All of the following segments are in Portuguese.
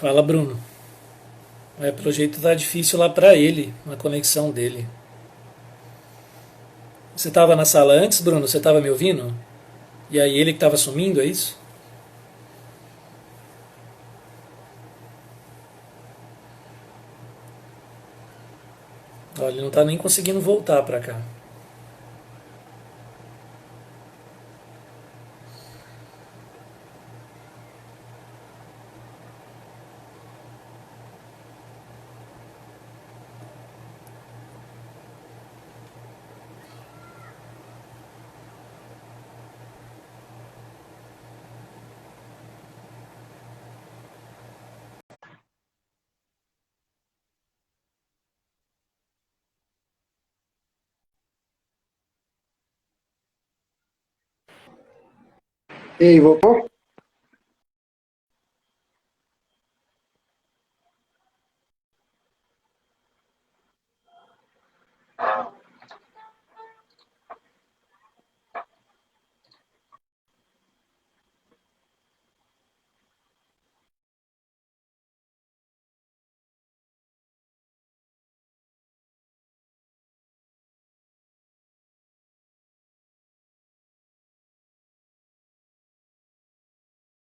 Fala, Bruno. É, pelo jeito tá difícil lá pra ele, a conexão dele. Você tava na sala antes, Bruno? Você tava me ouvindo? E aí ele que tava sumindo, é isso? Olha, ele não tá nem conseguindo voltar pra cá. E aí, voltou?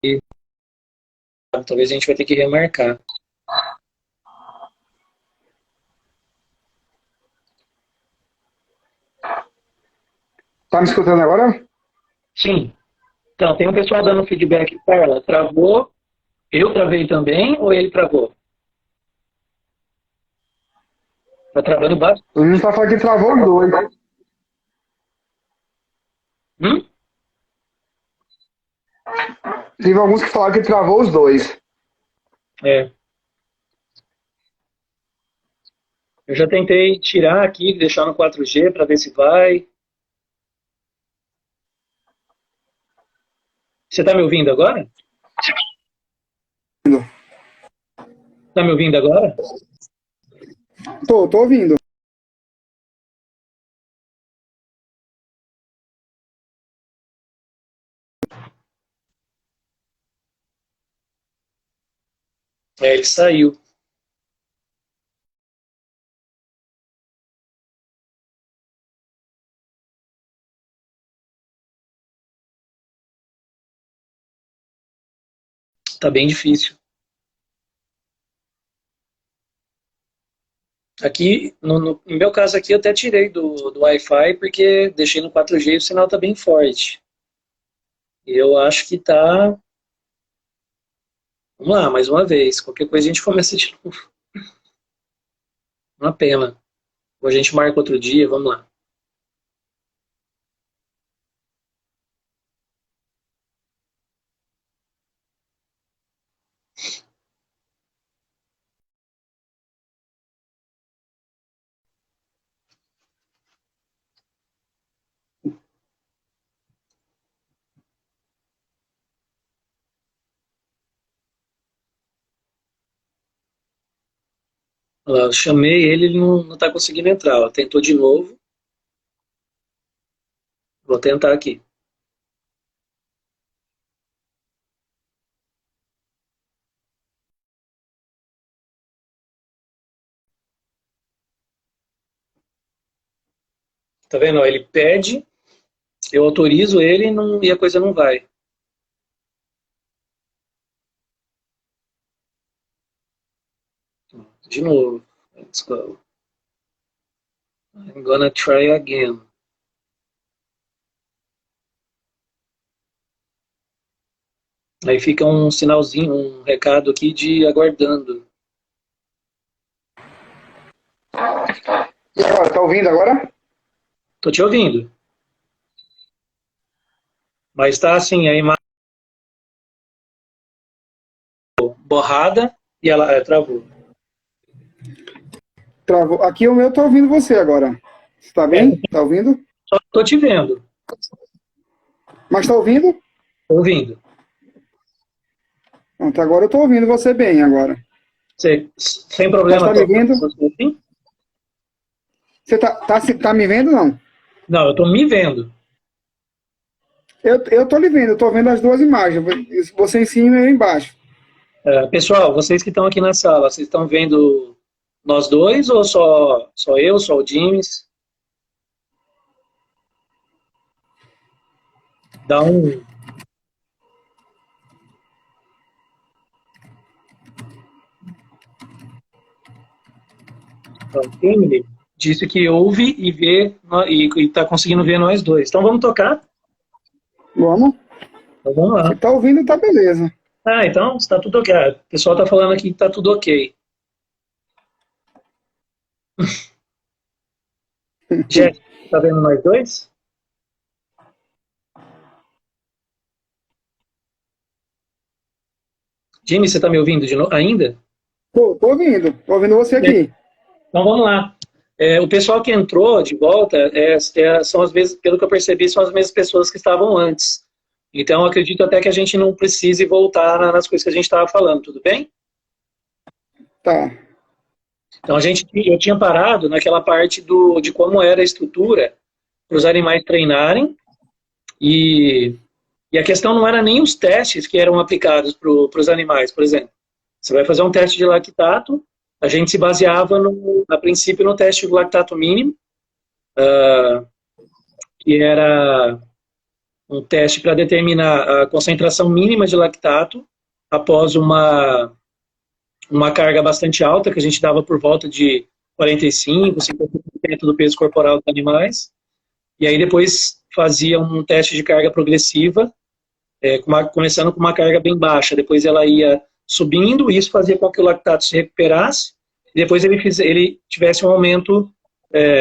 E talvez a gente vai ter que remarcar. Tá me escutando agora? Sim. Então, tem um pessoal dando feedback. Carla, travou? Eu travei também ou ele travou? Tá travando bastante. O Nuno tá falando que travou os dois. Hum? Teve alguns que falaram que travou os dois. É. Eu já tentei tirar aqui, deixar no 4G para ver se vai. Você tá me ouvindo agora? Tá me ouvindo agora? Tô ouvindo. É, ele saiu. Tá bem difícil. Aqui, no meu caso aqui, eu até tirei do Wi-Fi porque deixei no 4G e o sinal tá bem forte. E eu acho que tá. Vamos lá, mais uma vez. Qualquer coisa a gente começa de novo. Uma pena. Ou a gente marca outro dia, vamos lá. Olha lá, eu chamei ele, ele não tá conseguindo entrar. Ó. Tentou de novo. Vou tentar aqui. Tá vendo? Ó, ele pede, eu autorizo ele e a coisa não vai. De novo. Let's go. I'm gonna try again. Aí fica um sinalzinho, um recado aqui de aguardando. E agora, tá ouvindo agora? Tô te ouvindo. Mas tá assim, a imagem borrada e ela travou. Travou. Aqui o meu tá ouvindo você agora. Você tá É, bem? Tá ouvindo? só tô te vendo. Mas tá ouvindo? Tô ouvindo. Pronto, agora eu tô ouvindo você bem agora. Você, sem Mas problema, tá me tô vendo? assim? Você tá me vendo não? Não, eu tô me vendo. Eu tô lhe vendo, eu tô vendo as duas imagens. Você em cima e eu embaixo. Pessoal, vocês que estão aqui na sala, vocês estão vendo nós dois ou só eu, só o James? Dá um. Ó, o Emily disse que ouve e vê e está conseguindo ver nós dois. Então vamos tocar? Vamos. Então vamos Se lá. tá ouvindo, tá beleza. Então está tudo ok. O pessoal está falando aqui que está tudo ok. Jéssica, está vendo nós dois? Jimmy, você está me ouvindo de novo ainda? Tô ouvindo. Tô ouvindo você aqui. Então vamos lá. O pessoal que entrou de volta são as mesmas, pelo que eu percebi, são as mesmas pessoas que estavam antes. Então acredito até que a gente não precise voltar nas coisas que a gente estava falando, tudo bem? Tá. Então eu tinha parado naquela parte de como era a estrutura para os animais treinarem e a questão não era nem os testes que eram aplicados para os animais, por exemplo. Você vai fazer um teste de lactato, a gente se baseava, a princípio, no teste do lactato mínimo, que era um teste para determinar a concentração mínima de lactato após uma carga bastante alta, que a gente dava por volta de 45%, 50% do peso corporal dos animais. E aí depois fazia um teste de carga progressiva, começando com uma carga bem baixa. Depois ela ia subindo, e isso fazia com que o lactato se recuperasse, e depois ele tivesse um aumento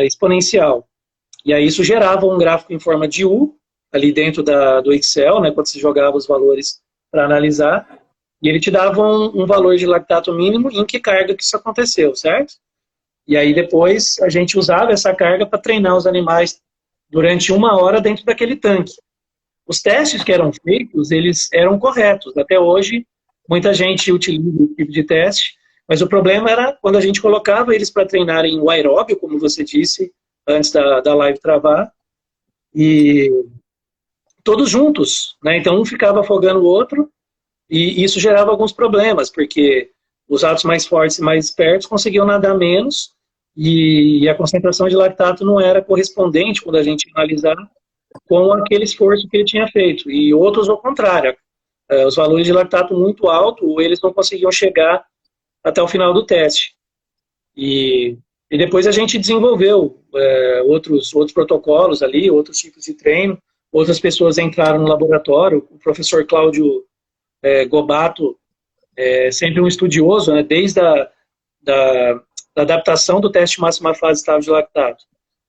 exponencial. E aí isso gerava um gráfico em forma de U, ali dentro do Excel, né, quando você jogava os valores para analisar, e ele te dava um valor de lactato mínimo em que carga que isso aconteceu, certo? E aí depois a gente usava essa carga para treinar os animais durante 1 hora dentro daquele tanque. Os testes que eram feitos, eles eram corretos. Até hoje, muita gente utiliza esse tipo de teste, mas o problema era quando a gente colocava eles para treinarem o aeróbio, como você disse, antes da live travar, e todos juntos, né? Então um ficava afogando o outro, e isso gerava alguns problemas, porque os ratos mais fortes e mais espertos conseguiam nadar menos, e a concentração de lactato não era correspondente, quando a gente analisar, com aquele esforço que ele tinha feito. E outros, ao contrário, os valores de lactato muito alto, eles não conseguiam chegar até o final do teste. E depois a gente desenvolveu outros protocolos ali, outros tipos de treino, outras pessoas entraram no laboratório, o professor Cláudio Gobato, sempre um estudioso, né, desde da adaptação do teste máxima fase estável de lactato,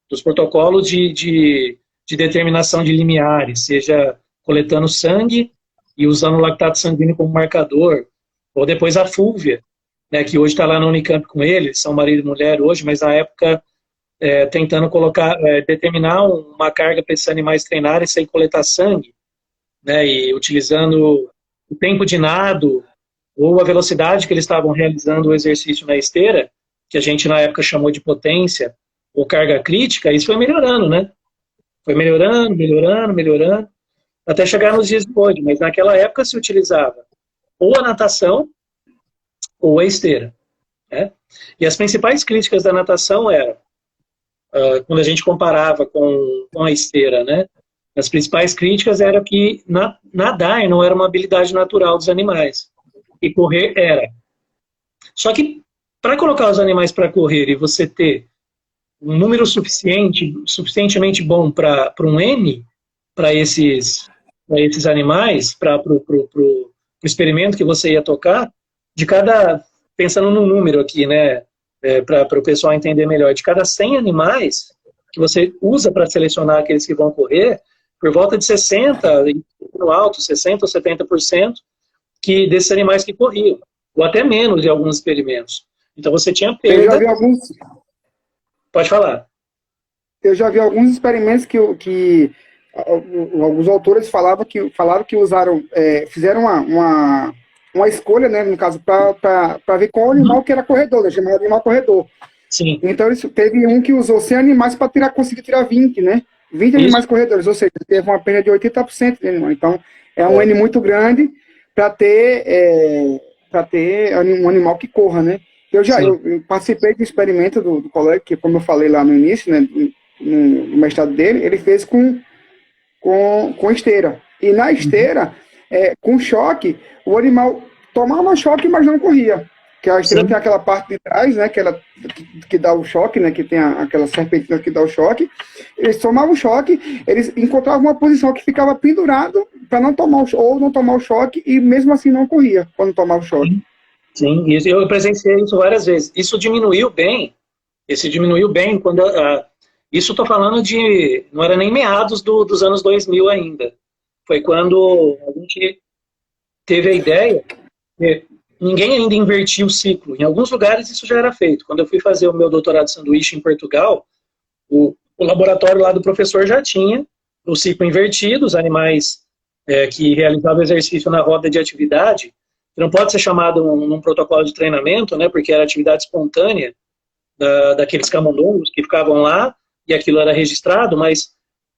dos protocolos de determinação de limiares, seja coletando sangue e usando o lactato sanguíneo como marcador, ou depois a Fúvia, né, que hoje está lá na Unicamp com ele, são marido e mulher hoje, mas na época tentando determinar uma carga para esses animais treinarem sem coletar sangue, né, e utilizando o tempo de nado ou a velocidade que eles estavam realizando o exercício na esteira, que a gente na época chamou de potência ou carga crítica, isso foi melhorando, né? Foi melhorando, melhorando, melhorando, até chegar nos dias de hoje. Mas naquela época se utilizava ou a natação ou a esteira, né? E as principais críticas da natação eram, quando a gente comparava com a esteira, né? As principais críticas eram que nadar não era uma habilidade natural dos animais, e correr era. Só que para colocar os animais para correr e você ter um número suficientemente bom para um N, para esses animais, para o experimento que você ia tocar, pensando no número aqui, né, para o pessoal entender melhor, de cada 100 animais que você usa para selecionar aqueles que vão correr, por volta de 60, no alto, 60 ou 70% desses animais que corriam, ou até menos em alguns experimentos. Então você tinha perda. Eu já vi alguns. Pode falar. Eu já vi alguns experimentos que alguns autores falaram que usaram, fizeram uma escolha, né, no caso, para ver qual animal que era corredor, né, chamado animal corredor. Sim. Então teve um que usou 100 animais para conseguir tirar 20, né? 20 animais corredores, ou seja, teve uma perda de 80% de animal. Então, é um N muito grande para ter ter um animal que corra, né? Eu participei do experimento do colega, que como eu falei lá no início, né, no mestrado dele, ele fez com esteira. E na esteira, com choque, o animal tomava choque, mas não corria. Que a esteira tem aquela parte de trás, né, que dá o choque, né, que tem aquela serpentina que dá o choque. Eles tomavam o choque, eles encontravam uma posição que ficava pendurado para não tomar ou não tomar o choque, e mesmo assim não corria quando tomava o choque. Sim, eu presenciei isso várias vezes. Isso diminuiu bem quando... isso estou falando de... não era nem meados dos anos 2000 ainda. Foi quando a gente teve a ideia... Ninguém ainda invertia o ciclo. Em alguns lugares isso já era feito. Quando eu fui fazer o meu doutorado de sanduíche em Portugal, o laboratório lá do professor já tinha o ciclo invertido, os animais que realizavam exercício na roda de atividade, que não pode ser chamado num protocolo de treinamento, né, porque era atividade espontânea daqueles camundongos que ficavam lá, e aquilo era registrado, mas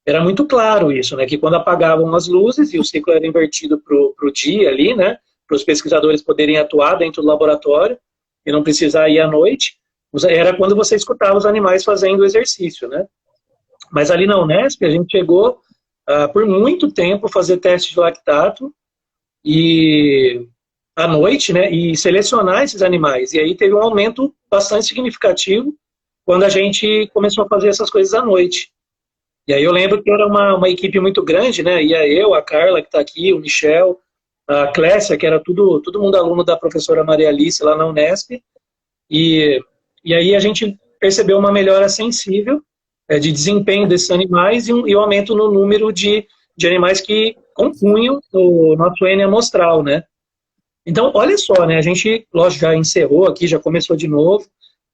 era muito claro isso, né, que quando apagavam as luzes e o ciclo era invertido para o dia ali, né, para os pesquisadores poderem atuar dentro do laboratório e não precisar ir à noite, era quando você escutava os animais fazendo o exercício, né? Mas ali na Unesp a gente chegou por muito tempo fazer teste de lactato e à noite, né? E selecionar esses animais. E aí teve um aumento bastante significativo quando a gente começou a fazer essas coisas à noite. E aí eu lembro que era uma equipe muito grande, né? Ia eu, a Carla que está aqui, o Michel, a Clécia, que era todo mundo aluno da professora Maria Alice lá na Unesp, e aí a gente percebeu uma melhora sensível de desempenho desses animais e um aumento no número de animais que compunham o nosso N amostral, né? Então, olha só, né? A gente, lógico, já encerrou aqui, já começou de novo,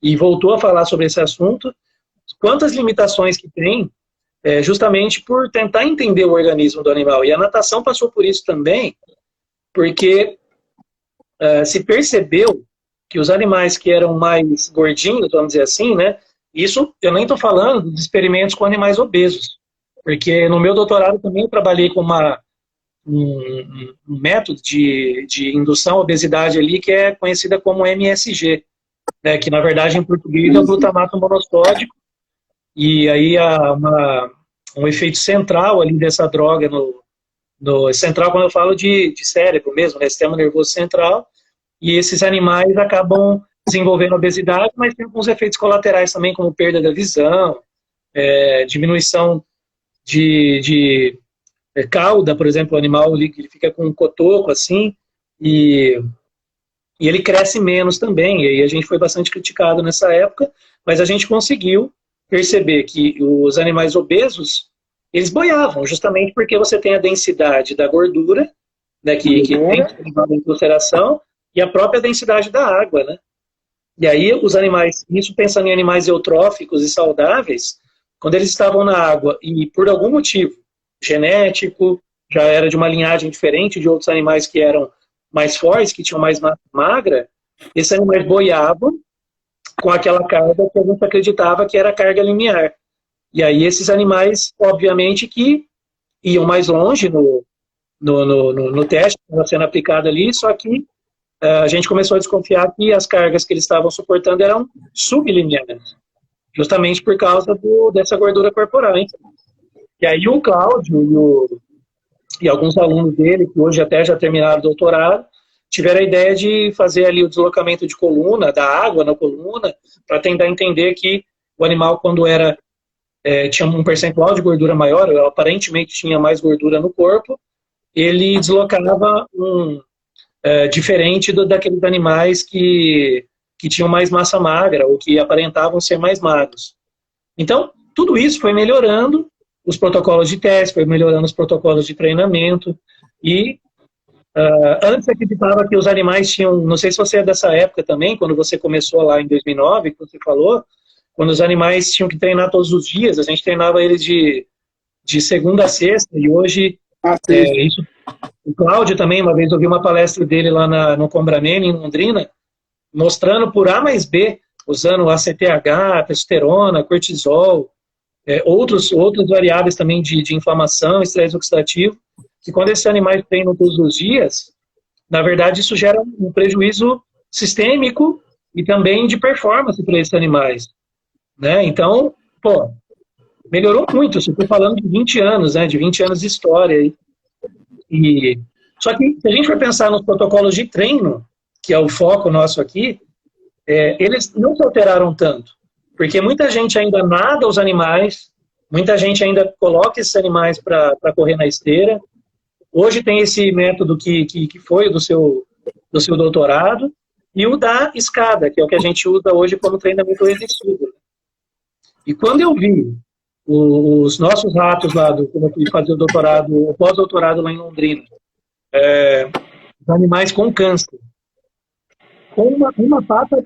e voltou a falar sobre esse assunto. Quantas limitações que tem, justamente por tentar entender o organismo do animal. E a natação passou por isso também, porque se percebeu que os animais que eram mais gordinhos, vamos dizer assim, né? Isso eu nem estou falando de experimentos com animais obesos, porque no meu doutorado também eu trabalhei com um método de indução à obesidade ali que é conhecida como MSG, né? Que na verdade em português é o glutamato monossódico, e aí há um efeito central ali dessa droga central, quando eu falo de cérebro mesmo, né, sistema nervoso central, e esses animais acabam desenvolvendo obesidade, mas tem alguns efeitos colaterais também, como perda da visão, diminuição de cauda, por exemplo, o animal ele fica com um cotoco assim, e ele cresce menos também, e aí a gente foi bastante criticado nessa época, mas a gente conseguiu perceber que os animais obesos, eles boiavam, justamente porque você tem a densidade da gordura, né, que tem que ser levada em consideração, e a própria densidade da água, né? E aí os animais, isso pensando em animais eutróficos e saudáveis, quando eles estavam na água e por algum motivo genético, já era de uma linhagem diferente de outros animais que eram mais fortes, que tinham mais massa magra, esses animais boiavam com aquela carga que a gente acreditava que era a carga limiar. E aí esses animais, obviamente, que iam mais longe no teste que estava sendo aplicado ali, só que a gente começou a desconfiar que as cargas que eles estavam suportando eram sublimiares, justamente por causa dessa gordura corporal. Hein? E aí o Cláudio e alguns alunos dele, que hoje até já terminaram o doutorado, tiveram a ideia de fazer ali o deslocamento de coluna, da água na coluna, para tentar entender que o animal, quando tinha um percentual de gordura maior, aparentemente tinha mais gordura no corpo, ele deslocava diferente daqueles animais que tinham mais massa magra ou que aparentavam ser mais magros. Então, tudo isso foi melhorando os protocolos de teste, foi melhorando os protocolos de treinamento e antes acreditava que os animais tinham, não sei se você é dessa época também, quando você começou lá em 2009, que você falou, quando os animais tinham que treinar todos os dias, a gente treinava eles de segunda a sexta, e hoje, isso, o Cláudio também, uma vez eu vi uma palestra dele lá no Combramene, em Londrina, mostrando por A mais B, usando ACTH, testosterona, cortisol, outras variáveis também de inflamação, estresse oxidativo, que quando esses animais treinam todos os dias, na verdade, isso gera um prejuízo sistêmico e também de performance para esses animais, né? Então, pô, melhorou muito. Eu estou falando de 20 anos, né? De 20 anos de história. E, só que, se a gente for pensar nos protocolos de treino, que é o foco nosso aqui, eles não se alteraram tanto. Porque muita gente ainda nada os animais, muita gente ainda coloca esses animais para correr na esteira. Hoje tem esse método que foi do seu doutorado, e o da escada, que é o que a gente usa hoje como treinamento resistido. E quando eu vi os nossos ratos lá, quando eu fui fazer o doutorado, o pós-doutorado lá em Londrina, os animais com câncer, com uma pata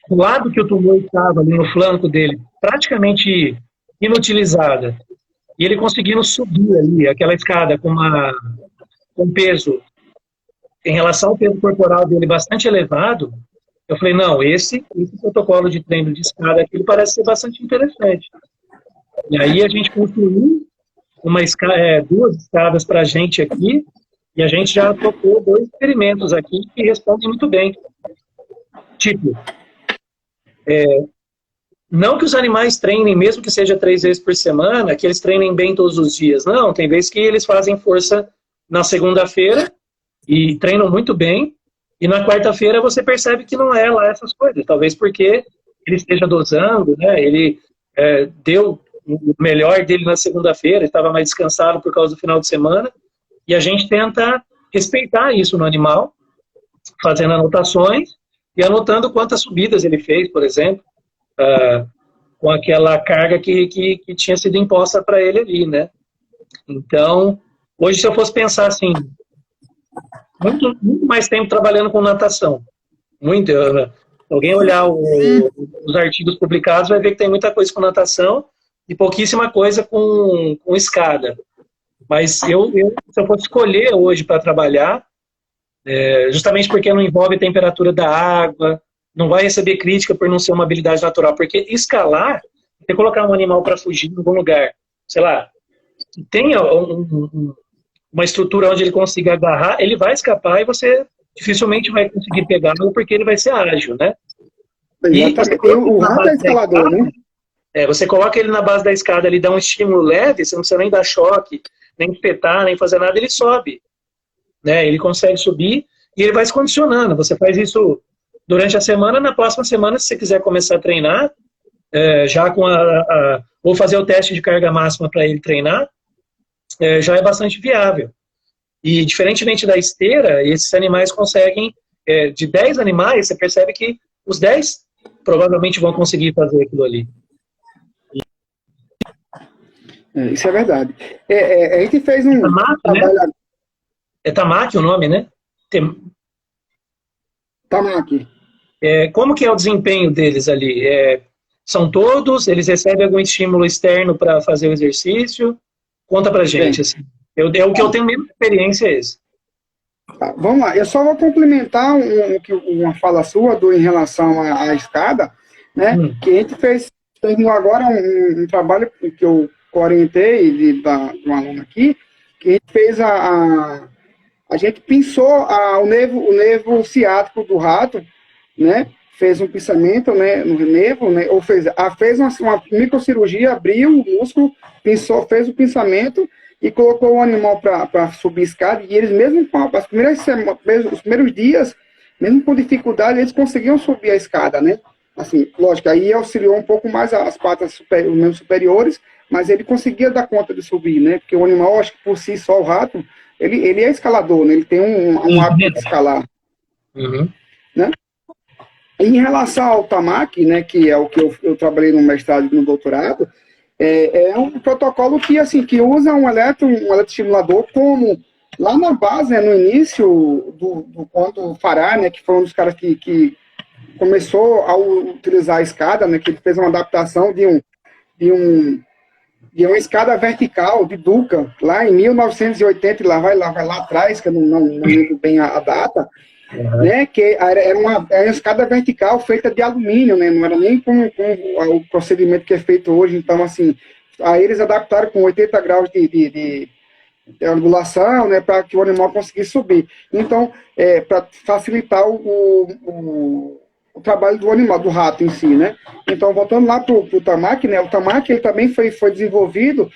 do lado que o tumor estava, ali no flanco dele, praticamente inutilizada, e ele conseguindo subir ali, aquela escada com peso, em relação ao peso corporal dele bastante elevado, eu falei, não, esse protocolo de treino de escada aqui, ele parece ser bastante interessante. E aí a gente construiu duas escadas para a gente aqui, e a gente já tocou 2 experimentos aqui que respondem muito bem. Tipo, não que os animais treinem, mesmo que seja 3 vezes por semana, que eles treinem bem todos os dias. Não, tem vezes que eles fazem força na segunda-feira e treinam muito bem, e na quarta-feira você percebe que não é lá essas coisas. Talvez porque ele esteja dosando, né? Ele deu o melhor dele na segunda-feira, estava mais descansado por causa do final de semana, e a gente tenta respeitar isso no animal, fazendo anotações e anotando quantas subidas ele fez, por exemplo, com aquela carga que tinha sido imposta para ele ali, né? Então, hoje, se eu fosse pensar assim, muito mais tempo trabalhando com natação, muito, alguém olhar os artigos publicados vai ver que tem muita coisa com natação e pouquíssima coisa com escada. Mas se eu fosse escolher hoje para trabalhar, justamente porque não envolve a temperatura da água, não vai receber crítica por não ser uma habilidade natural, porque escalar, você colocar um animal para fugir em algum lugar, sei lá, que tenha uma estrutura onde ele consiga agarrar, ele vai escapar e você dificilmente vai conseguir pegá-lo porque ele vai ser ágil, né? Exatamente. O rato é escalador, né? Você coloca ele na base da escada, ele dá um estímulo leve, você não precisa nem dar choque, nem espetar, nem fazer nada, ele sobe. Né? Ele consegue subir e ele vai se condicionando. Você faz isso durante a semana, na próxima semana, se você quiser começar a treinar, já com ou fazer o teste de carga máxima para ele treinar, já é bastante viável. E, diferentemente da esteira, esses animais conseguem, de 10 animais, você percebe que os 10 provavelmente vão conseguir fazer aquilo ali. Isso é verdade. A gente fez um trabalho... Né? É Tamaki o nome, né? Tamaki. Como que é o desempenho deles ali? São todos? Eles recebem algum estímulo externo para fazer o exercício? Conta pra gente. Assim. O que eu tenho mesmo experiência é esse. Tá, vamos lá. Eu só vou complementar uma fala sua em relação à escada, né? Que a gente terminou agora um trabalho que eu orientei de um aluno aqui, que a gente fez a gente pinçou o nervo ciático do rato, né? Fez um pinçamento, né, no nervo, né? Ou fez uma microcirurgia, abriu o músculo, fez o pinçamento e colocou o animal para subir a escada. E eles, mesmo com os primeiros dias, mesmo com dificuldade, eles conseguiam subir a escada, né? Assim, lógico, aí auxiliou um pouco mais as patas superiores, mas ele conseguia dar conta de subir, né? Porque o animal, acho que por si só, o rato, ele é escalador, né? Ele tem um hábito de escalar. Uhum. Né? Em relação ao Tamaki, né, que é o que eu trabalhei no mestrado e no doutorado, é um protocolo que, assim, que usa um eletroestimulador como, lá na base, né, no início quando o Farah, né, que foi um dos caras que começou a utilizar a escada, né, que ele fez uma adaptação de uma escada vertical de Duca, lá em 1980, lá vai lá atrás, que eu não lembro bem a data, né, que era uma escada vertical feita de alumínio, né, não era nem com o procedimento que é feito hoje. Então, assim, aí eles adaptaram com 80 graus de angulação, né, para que o animal conseguisse subir. Então, para facilitar o trabalho do animal, do rato em si, né? Então, voltando lá para o Tamac, né? O Tamac ele também foi desenvolvido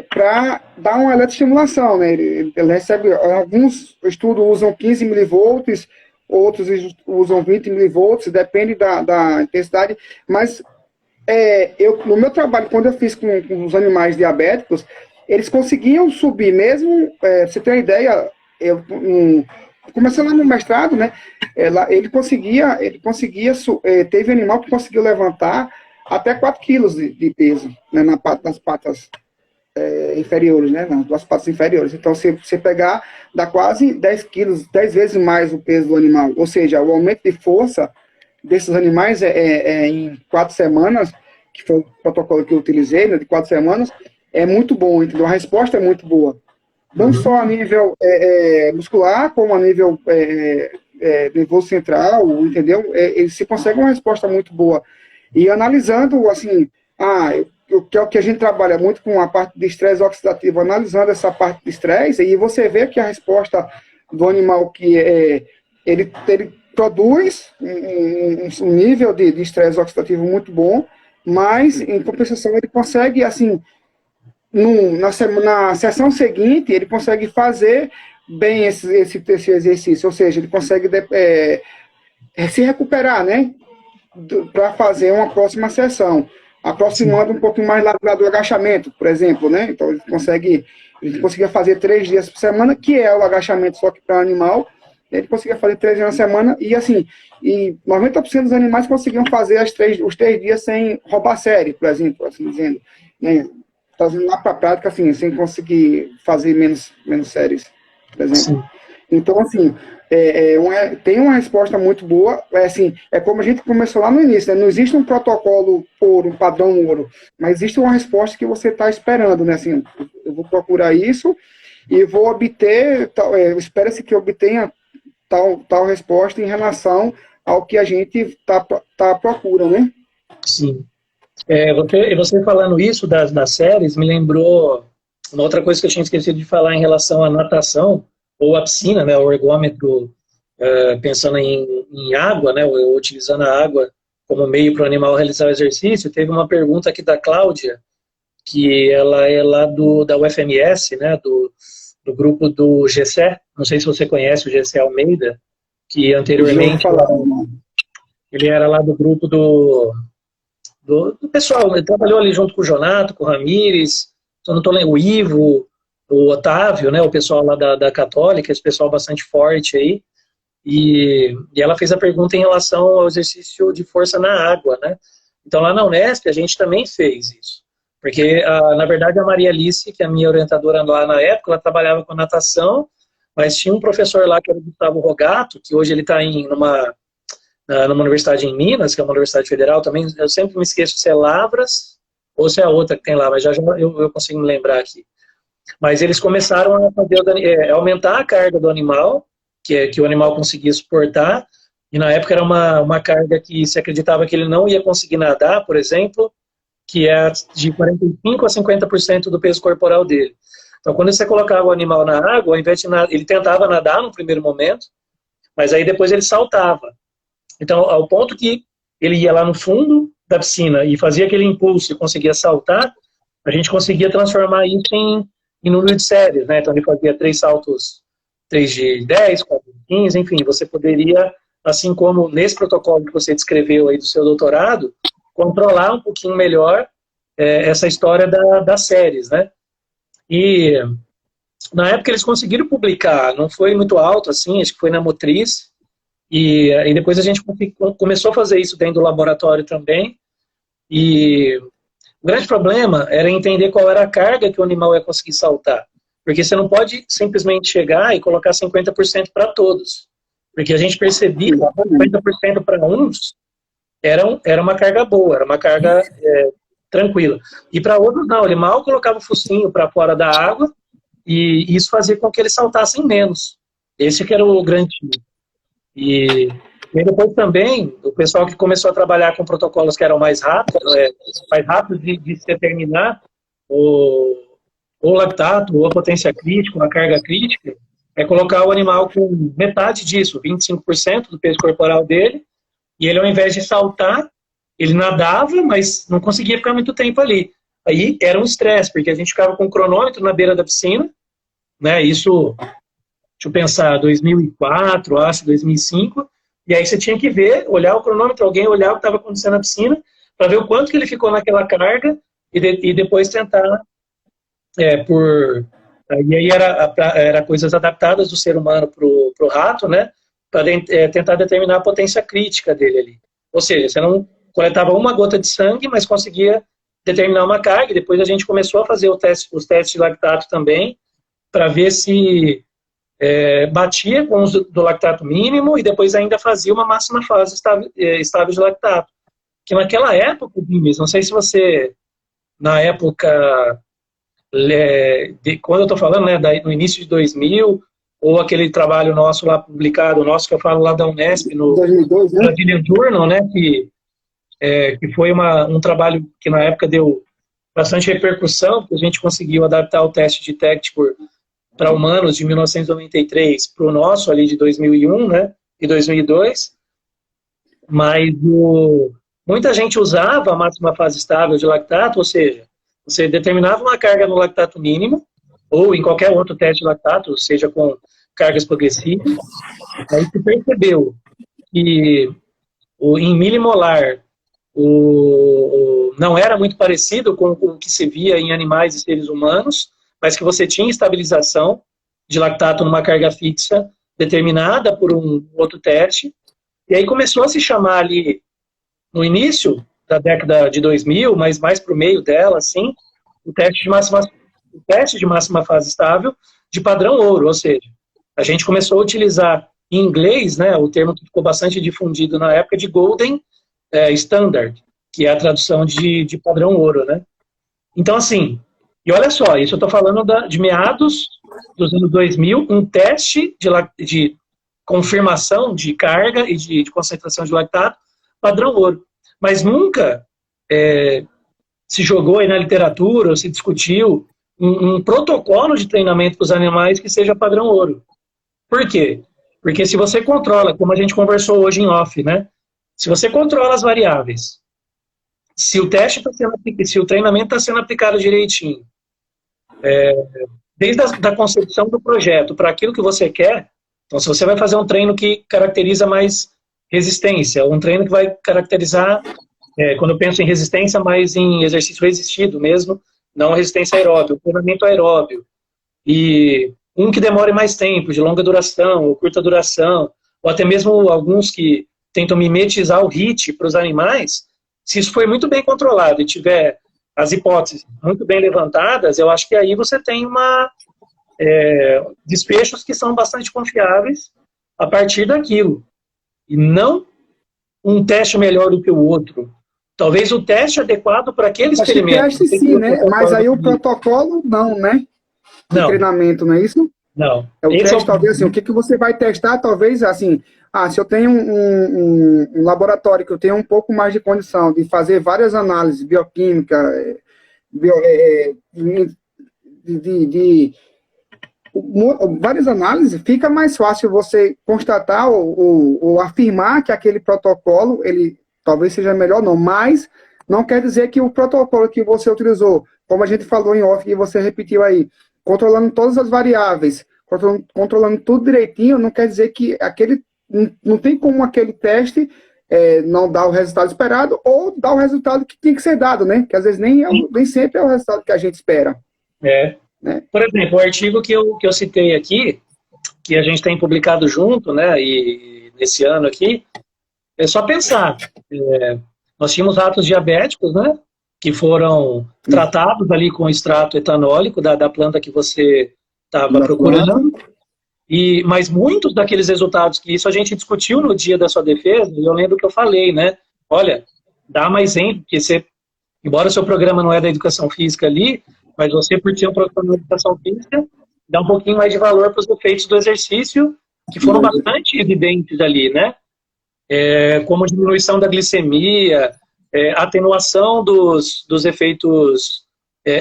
para dar uma eletroestimulação, né? Ele recebe, alguns estudos usam 15 milivolts, outros usam 20 milivolts, depende da intensidade, mas no meu trabalho, quando eu fiz com os animais diabéticos, eles conseguiam subir mesmo, você tem uma ideia, começando lá no mestrado, né, ele conseguia teve animal que conseguiu levantar até 4 quilos de peso, né, nas patas inferiores, né, nas duas patas inferiores. Então, se você pegar, dá quase 10 quilos, 10 vezes mais o peso do animal. Ou seja, o aumento de força desses animais em 4 semanas, que foi o protocolo que eu utilizei, né, de 4 semanas, é muito bom, entendeu? A resposta é muito boa. Não só a nível muscular, como a nível nervoso central, entendeu? Se consegue uma resposta muito boa. E analisando, assim, que é o que a gente trabalha muito com a parte de estresse oxidativo, analisando essa parte de estresse, e você vê que a resposta do animal que ele produz um nível de estresse oxidativo muito bom, mas, em compensação, ele consegue, assim, na sessão seguinte, ele consegue fazer bem esse exercício, ou seja, ele consegue se recuperar, né, para fazer uma próxima sessão, aproximando um pouquinho mais lá do agachamento, por exemplo, né, então ele conseguia fazer 3 dias por semana, que é o agachamento só que para animal, ele conseguia fazer 3 dias na semana, e assim, 90% dos animais conseguiam fazer os 3 dias sem roubar a série, por exemplo, assim dizendo, né, trazendo lá para a prática, assim, sem conseguir fazer menos séries, por exemplo. Sim. Então, assim, tem uma resposta muito boa, assim, como a gente começou lá no início, né? Não existe um protocolo ouro, um padrão ouro, mas existe uma resposta que você está esperando, né? Assim, eu vou procurar isso e vou obter, espera-se que eu obtenha tal resposta em relação ao que a gente está à procura, né? Sim. Você falando isso das séries me lembrou uma outra coisa que eu tinha esquecido de falar em relação à natação, ou à piscina, né, o ergômetro, pensando em água, né, ou utilizando a água como meio para o animal realizar o exercício. Teve uma pergunta aqui da Cláudia, que ela é lá da UFMS, né, do grupo do GCE, não sei se você conhece o GCE Almeida, que anteriormente ele era lá do grupo do pessoal, ele trabalhou ali junto com o Jonato, com o Ramires, eu não tô lembrando, o Ivo, o Otávio, né, o pessoal lá da Católica, esse pessoal bastante forte aí, e ela fez a pergunta em relação ao exercício de força na água, né. Então lá na Unesp a gente também fez isso, porque na verdade a Maria Alice, que é a minha orientadora lá na época, ela trabalhava com natação, mas tinha um professor lá que era o Gustavo Rogato, que hoje ele está numa universidade em Minas, que é uma universidade federal também, eu sempre me esqueço se é Lavras ou se é a outra que tem lá, mas já eu consigo me lembrar aqui. Mas eles começaram a aumentar a carga do animal, que o animal conseguia suportar, e na época era uma carga que se acreditava que ele não ia conseguir nadar, por exemplo, que é de 45% a 50% do peso corporal dele. Então, quando você colocava o animal na água, ao invés de ele tentava nadar no primeiro momento, mas aí depois ele saltava. Então, ao ponto que ele ia lá no fundo da piscina e fazia aquele impulso e conseguia saltar, a gente conseguia transformar isso em número de séries, né? Então, ele fazia 3 saltos, 3 de 10, 4 de 15, enfim, você poderia, assim como nesse protocolo que você descreveu aí do seu doutorado, controlar um pouquinho melhor essa história das séries, né? E na época eles conseguiram publicar, não foi muito alto assim, acho que foi na Motriz, e depois a gente começou a fazer isso dentro do laboratório também, e o grande problema era entender qual era a carga que o animal ia conseguir saltar, porque você não pode simplesmente chegar e colocar 50% para todos, porque a gente percebia que 50% para uns era uma carga boa, era uma carga tranquila, e para outros não, ele mal colocava o focinho para fora da água, e isso fazia com que eles saltassem menos. Esse que era o grande... E depois também, o pessoal que começou a trabalhar com protocolos que eram mais rápidos de se determinar ou lactato, ou a potência crítica, ou a carga crítica, é colocar o animal com metade disso, 25% do peso corporal dele, e ele, ao invés de saltar, ele nadava, mas não conseguia ficar muito tempo ali. Aí era um estresse, porque a gente ficava com o cronômetro na beira da piscina, né? Isso, deixa eu pensar, 2004, acho, 2005, e aí você tinha que ver, olhar o cronômetro, alguém olhar o que estava acontecendo na piscina, para ver o quanto que ele ficou naquela carga, e depois tentar, e aí era coisas adaptadas do ser humano para o rato, né? Para tentar determinar a potência crítica dele ali. Ou seja, você não coletava uma gota de sangue, mas conseguia determinar uma carga, e depois a gente começou a fazer os testes de lactato também, para ver se batia com os do lactato mínimo, e depois ainda fazia uma máxima fase estável de lactato. Que naquela época, Bimes, não sei se você, na época, quando eu estou falando, né, no início de 2000, ou aquele trabalho nosso lá publicado, nosso que eu falo lá da Unesp, no 2002, né? Brazilian Journal, né, que foi um trabalho que na época deu bastante repercussão, porque a gente conseguiu adaptar o teste de TECT para humanos de 1993 para o nosso ali de 2001, né, e 2002, mas muita gente usava a máxima fase estável de lactato, ou seja, você determinava uma carga no lactato mínimo, ou em qualquer outro teste de lactato, seja com cargas progressivas, aí se percebeu que em milimolar não era muito parecido com o que se via em animais e seres humanos, mas que você tinha estabilização de lactato numa carga fixa determinada por um outro teste, e aí começou a se chamar ali, no início da década de 2000, mas mais para o meio dela, assim, o teste de máxima fase estável de padrão ouro, ou seja, a gente começou a utilizar em inglês, né, o termo que ficou bastante difundido na época de Golden Standard, que é a tradução de padrão ouro, né? Então, assim, e olha só, isso eu estou falando de meados dos anos 2000, um teste de confirmação de carga e de concentração de lactato padrão ouro. Mas nunca se jogou aí na literatura ou se discutiu um protocolo de treinamento para os animais que seja padrão ouro. Por quê? Porque se você controla, como a gente conversou hoje em off, né? Se você controla as variáveis, se o treinamento está sendo aplicado direitinho, desde a concepção do projeto para aquilo que você quer, então se você vai fazer um treino que caracteriza mais resistência, um treino que vai caracterizar, quando eu penso em resistência, mais em exercício resistido mesmo, não resistência aeróbio, treinamento aeróbio, e um que demore mais tempo, de longa duração ou curta duração, ou até mesmo alguns que tentam mimetizar o HIIT para os animais, se isso for muito bem controlado e tiver as hipóteses muito bem levantadas, eu acho que aí você tem despechos que são bastante confiáveis a partir daquilo. E não um teste melhor do que o outro. Talvez o teste adequado para aquele experimento. Acho que teste sim, né? Mas aí o protocolo não, né? De treinamento, não é isso? Não. O teste, talvez, assim, o que você vai testar, talvez, assim, se eu tenho um laboratório que eu tenho um pouco mais de condição de fazer várias análises bioquímica, várias análises, fica mais fácil você constatar ou afirmar que aquele protocolo, ele talvez seja melhor, não, mas não quer dizer que o protocolo que você utilizou, como a gente falou em off, e você repetiu aí, controlando todas as variáveis, controlando tudo direitinho, não quer dizer que não tem como aquele teste não dar o resultado esperado ou dar o resultado que tem que ser dado, né? Que às vezes nem sempre é o resultado que a gente espera. Né? Por exemplo, o artigo que eu citei aqui, que a gente tem publicado junto, né, e nesse ano aqui, é só pensar. Nós tínhamos ratos diabéticos, né, que foram tratados ali com extrato etanólico da planta que você estava procurando. Mas muitos daqueles resultados, que isso a gente discutiu no dia da sua defesa, eu lembro que eu falei, né? Olha, dá mais ênfase, porque você, embora o seu programa não é da educação física ali, mas você, por ter um programa de educação física, dá um pouquinho mais de valor para os efeitos do exercício, que foram bastante evidentes ali, né? Como diminuição da glicemia, atenuação dos efeitos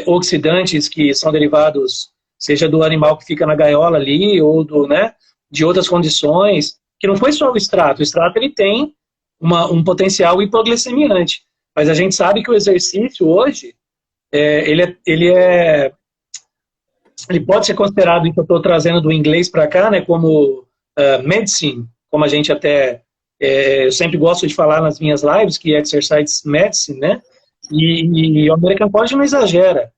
oxidantes que são derivados, seja do animal que fica na gaiola ali, ou né, de outras condições, que não foi só o extrato ele tem um potencial hipoglicemiante, mas a gente sabe que o exercício hoje, ele pode ser considerado, que eu estou trazendo do inglês para cá, né, como medicine, como a gente até, eu sempre gosto de falar nas minhas lives, que é exercise medicine, né, e o American College não exagera,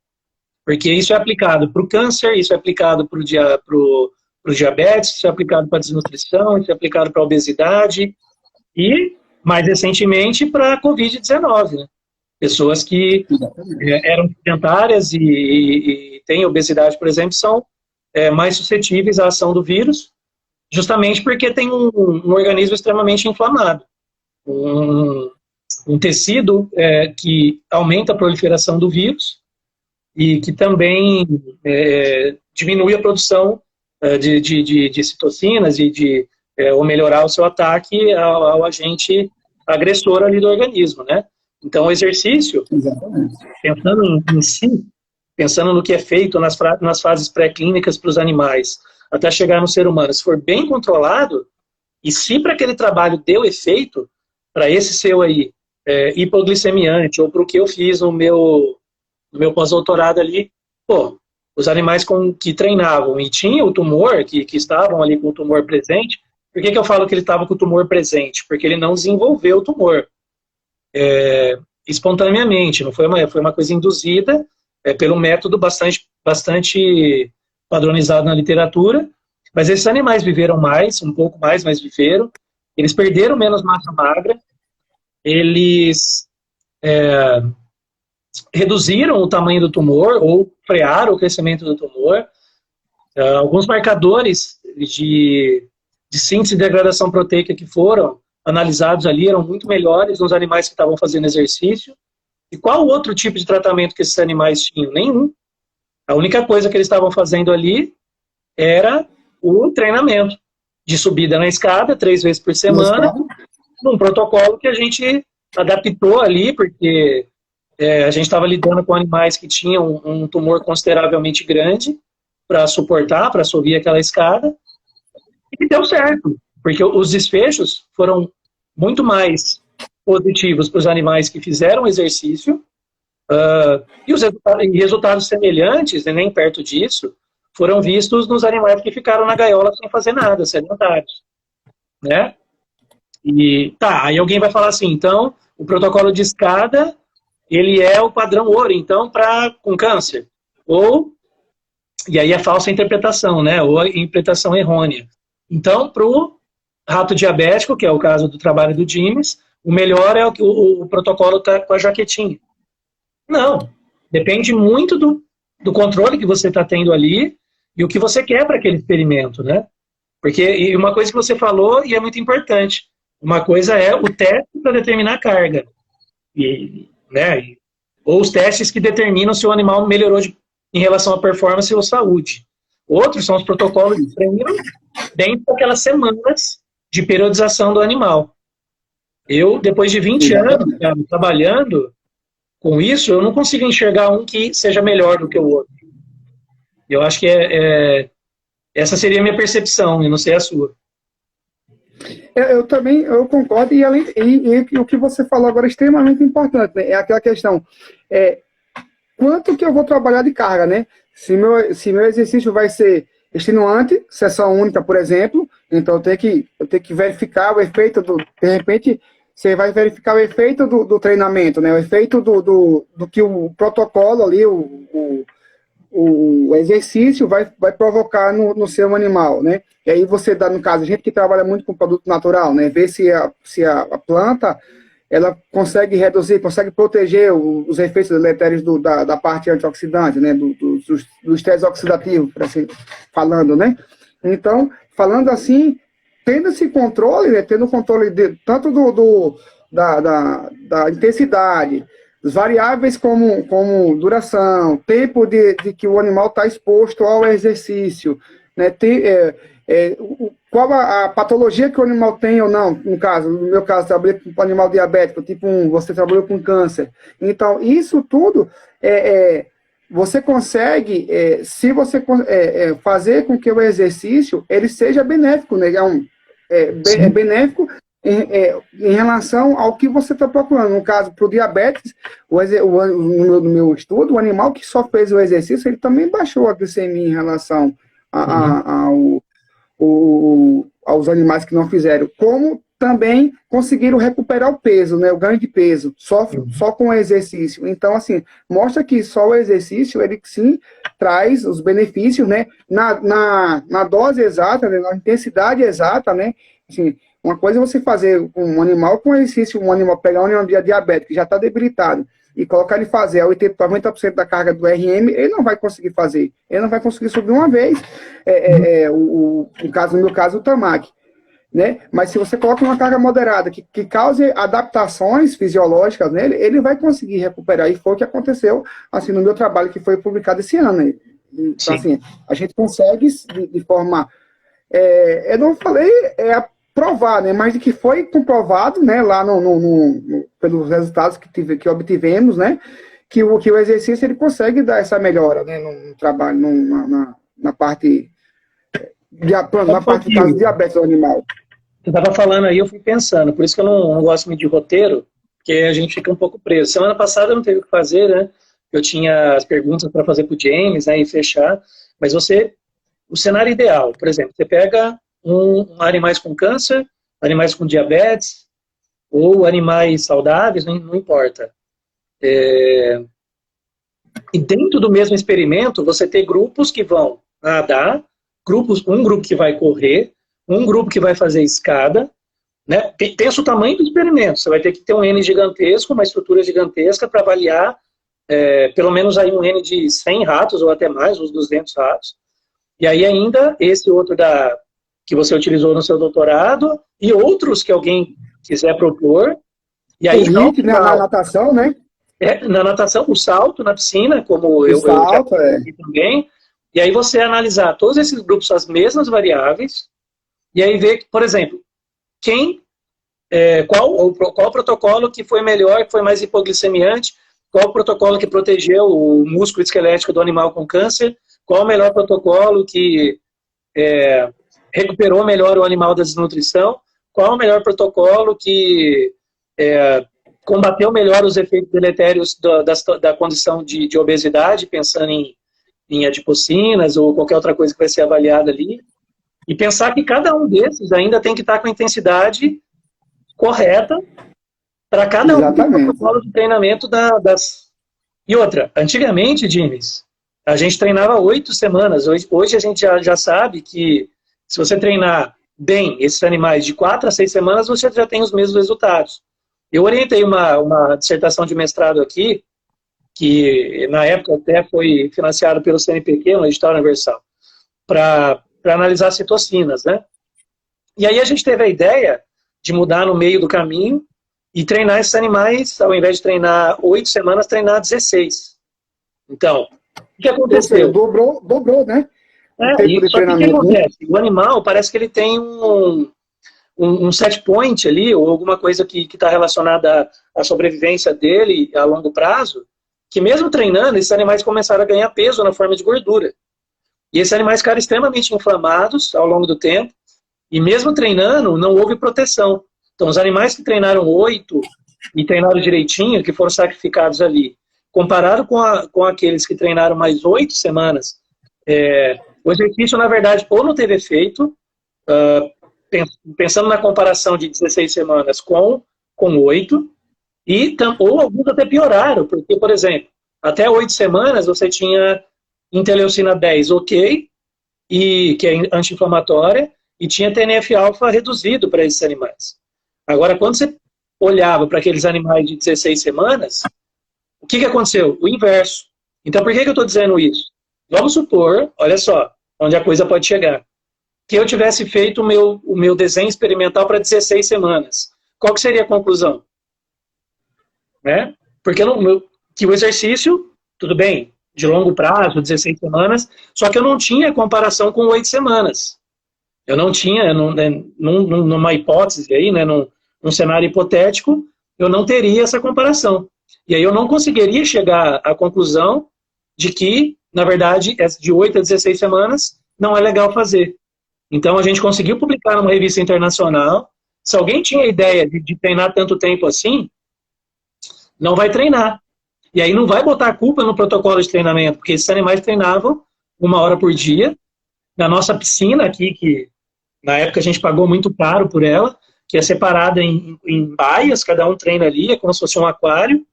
porque isso é aplicado para o câncer, isso é aplicado para o diabetes, isso é aplicado para a desnutrição, isso é aplicado para a obesidade e, mais recentemente, para a Covid-19, né? Pessoas que eram sedentárias e têm obesidade, por exemplo, são mais suscetíveis à ação do vírus, justamente porque tem um organismo extremamente inflamado. Um tecido que aumenta a proliferação do vírus e que também diminui a produção de citocinas e ou melhorar o seu ataque ao agente agressor ali do organismo, né? Então, o exercício, pensando em si, pensando no que é feito nas fases pré-clínicas para os animais, até chegar no ser humano, se for bem controlado, e se para aquele trabalho deu efeito, para esse seu aí, hipoglicemiante, ou para o que eu fiz no meu pós-doutorado ali, pô, os animais que treinavam e tinham o tumor, que estavam ali com o tumor presente, por que eu falo que ele estava com o tumor presente? Porque ele não desenvolveu o tumor espontaneamente, não foi uma coisa induzida pelo método bastante padronizado na literatura, mas esses animais viveram mais, um pouco mais, mas viveram, eles perderam menos massa magra, eles reduziram o tamanho do tumor ou frearam o crescimento do tumor. Alguns marcadores de síntese e degradação proteica que foram analisados ali eram muito melhores nos animais que estavam fazendo exercício. E qual outro tipo de tratamento que esses animais tinham? Nenhum. A única coisa que eles estavam fazendo ali era o treinamento de subida na escada 3 vezes por semana, num protocolo que a gente adaptou ali, porque a gente estava lidando com animais que tinham um tumor consideravelmente grande para suportar, para subir aquela escada, e deu certo, porque os desfechos foram muito mais positivos para os animais que fizeram exercício, e resultados semelhantes, nem perto disso, foram vistos nos animais que ficaram na gaiola sem fazer nada, sedentários, né? E aí alguém vai falar assim, então, o protocolo de escada, ele é o padrão ouro, então, com câncer. E aí é falsa interpretação, né? Ou a interpretação errônea. Então, para o rato diabético, que é o caso do trabalho do James, o melhor é o protocolo tá com a jaquetinha. Não. Depende muito do controle que você está tendo ali e o que você quer para aquele experimento, né? E uma coisa que você falou, e é muito importante, uma coisa é o teste para determinar a carga. Ou os testes que determinam se o animal melhorou em relação à performance ou saúde. Outros são os protocolos de treino dentro daquelas semanas de periodização do animal. Eu, depois de 20 anos trabalhando com isso, eu não consigo enxergar um que seja melhor do que o outro. Eu acho que essa seria a minha percepção, e não sei a sua. Eu também concordo, e o que você falou agora é extremamente importante, né? É aquela questão, quanto que eu vou trabalhar de carga, né? Se meu exercício vai ser extenuante, sessão única, por exemplo, então eu tenho que verificar o efeito de repente, você vai verificar o efeito do treinamento, né? O efeito do que o protocolo ali, o exercício vai provocar no seu animal, né? E aí você dá, no caso, a gente que trabalha muito com produto natural, né? Ver se a planta, ela consegue reduzir, consegue proteger os efeitos deletérios da parte antioxidante, né? Do estresse oxidativo, por assim falando, né? Então, falando assim, tendo esse controle, né? Tendo controle tanto da intensidade, as variáveis como duração, tempo de que o animal está exposto ao exercício, né? Qual a patologia que o animal tem ou não, no meu caso, trabalhei com animal diabético, tipo 1, você trabalhou com câncer. Então, isso tudo você consegue, se você fazer com que o exercício ele seja benéfico, né? Benéfico em relação ao que você está procurando. No caso, para o diabetes, no meu estudo, o animal que só fez o exercício, ele também baixou a glicemia em relação aos animais que não fizeram. Como também conseguiram recuperar o peso, né, o ganho de peso, só com o exercício. Então, assim, mostra que só o exercício, ele sim traz os benefícios, né, na dose exata, né, na intensidade exata, né, assim, uma coisa é você fazer um animal com exercício, pegar um animal diabético que já está debilitado e colocar ele fazer a 90% da carga do RM, ele não vai conseguir fazer. Ele não vai conseguir subir uma vez, no meu caso, o Tamac. Né? Mas se você coloca uma carga moderada que cause adaptações fisiológicas nele, ele vai conseguir recuperar. E foi o que aconteceu assim, no meu trabalho que foi publicado esse ano. Então, assim, a gente consegue de forma... eu não falei provar, né? Mas de que foi comprovado, né? Lá pelos resultados que obtivemos, né? Que o exercício ele consegue dar essa melhora, né? No trabalho, na parte... na parte do caso do diabetes do animal. Você estava falando aí, eu fui pensando, por isso que eu não gosto muito de roteiro, porque a gente fica um pouco preso. Semana passada eu não teve o que fazer, né? Eu tinha as perguntas para fazer para o James, né, e fechar, mas o cenário ideal, por exemplo, você pega animais com câncer, animais com diabetes, ou animais saudáveis, não importa. E dentro do mesmo experimento, você tem grupos que vão nadar, um grupo que vai correr, um grupo que vai fazer escada, né? Pensa o tamanho do experimento. Você vai ter que ter um N gigantesco, uma estrutura gigantesca para avaliar pelo menos aí um N de 100 ratos ou até mais, uns 200 ratos. E aí ainda esse outro que você utilizou no seu doutorado e outros que alguém quiser propor. E aí, na natação, né? Na natação, o salto na piscina, como eu já vi também. E aí você analisar todos esses grupos, as mesmas variáveis, e aí ver, por exemplo, qual o protocolo que foi melhor, que foi mais hipoglicemiante, qual o protocolo que protegeu o músculo esquelético do animal com câncer, qual o melhor protocolo que recuperou melhor o animal da desnutrição, qual o melhor protocolo que combateu melhor os efeitos deletérios da condição de obesidade, pensando em adipocinas ou qualquer outra coisa que vai ser avaliada ali. E pensar que cada um desses ainda tem que estar com a intensidade correta para cada um dos protocolos de treinamento E outra, antigamente, James, a gente treinava 8 semanas. Hoje a gente já sabe que se você treinar bem esses animais de 4 a 6 semanas, você já tem os mesmos resultados. Eu orientei uma dissertação de mestrado aqui, que na época até foi financiado pelo CNPq, no edital universal, para analisar citocinas, né? E aí a gente teve a ideia de mudar no meio do caminho e treinar esses animais, ao invés de treinar 8 semanas, treinar 16. Então, o que aconteceu? Dobrou, né? Só que o que acontece? O animal parece que ele tem um set point ali, ou alguma coisa que está relacionada à sobrevivência dele a longo prazo, que mesmo treinando, esses animais começaram a ganhar peso na forma de gordura. E esses animais ficaram extremamente inflamados ao longo do tempo, e mesmo treinando, não houve proteção. Então, os animais que treinaram 8 e treinaram direitinho, que foram sacrificados ali, comparado com aqueles que treinaram mais 8 semanas, o exercício, na verdade, ou não teve efeito, pensando na comparação de 16 semanas com 8, ou alguns até pioraram, porque, por exemplo, até 8 semanas você tinha interleucina 10 ok, que é anti-inflamatória, e tinha TNF-alfa reduzido para esses animais. Agora, quando você olhava para aqueles animais de 16 semanas, o que aconteceu? O inverso. Então, por que eu estou dizendo isso? Vamos supor, olha só, onde a coisa pode chegar, que eu tivesse feito o meu desenho experimental para 16 semanas. Qual que seria a conclusão? Né? Porque que o exercício, tudo bem, de longo prazo, 16 semanas, só que eu não tinha comparação com 8 semanas. Eu não tinha, numa hipótese aí, né, num cenário hipotético, eu não teria essa comparação. E aí eu não conseguiria chegar à conclusão de que, na verdade, de 8 a 16 semanas não é legal fazer. Então, a gente conseguiu publicar numa revista internacional. Se alguém tinha ideia de treinar tanto tempo assim, não vai treinar. E aí não vai botar a culpa no protocolo de treinamento, porque esses animais treinavam 1 hora por dia. Na nossa piscina aqui, que na época a gente pagou muito caro por ela, que é separada em baias, cada um treina ali, é como se fosse um aquário,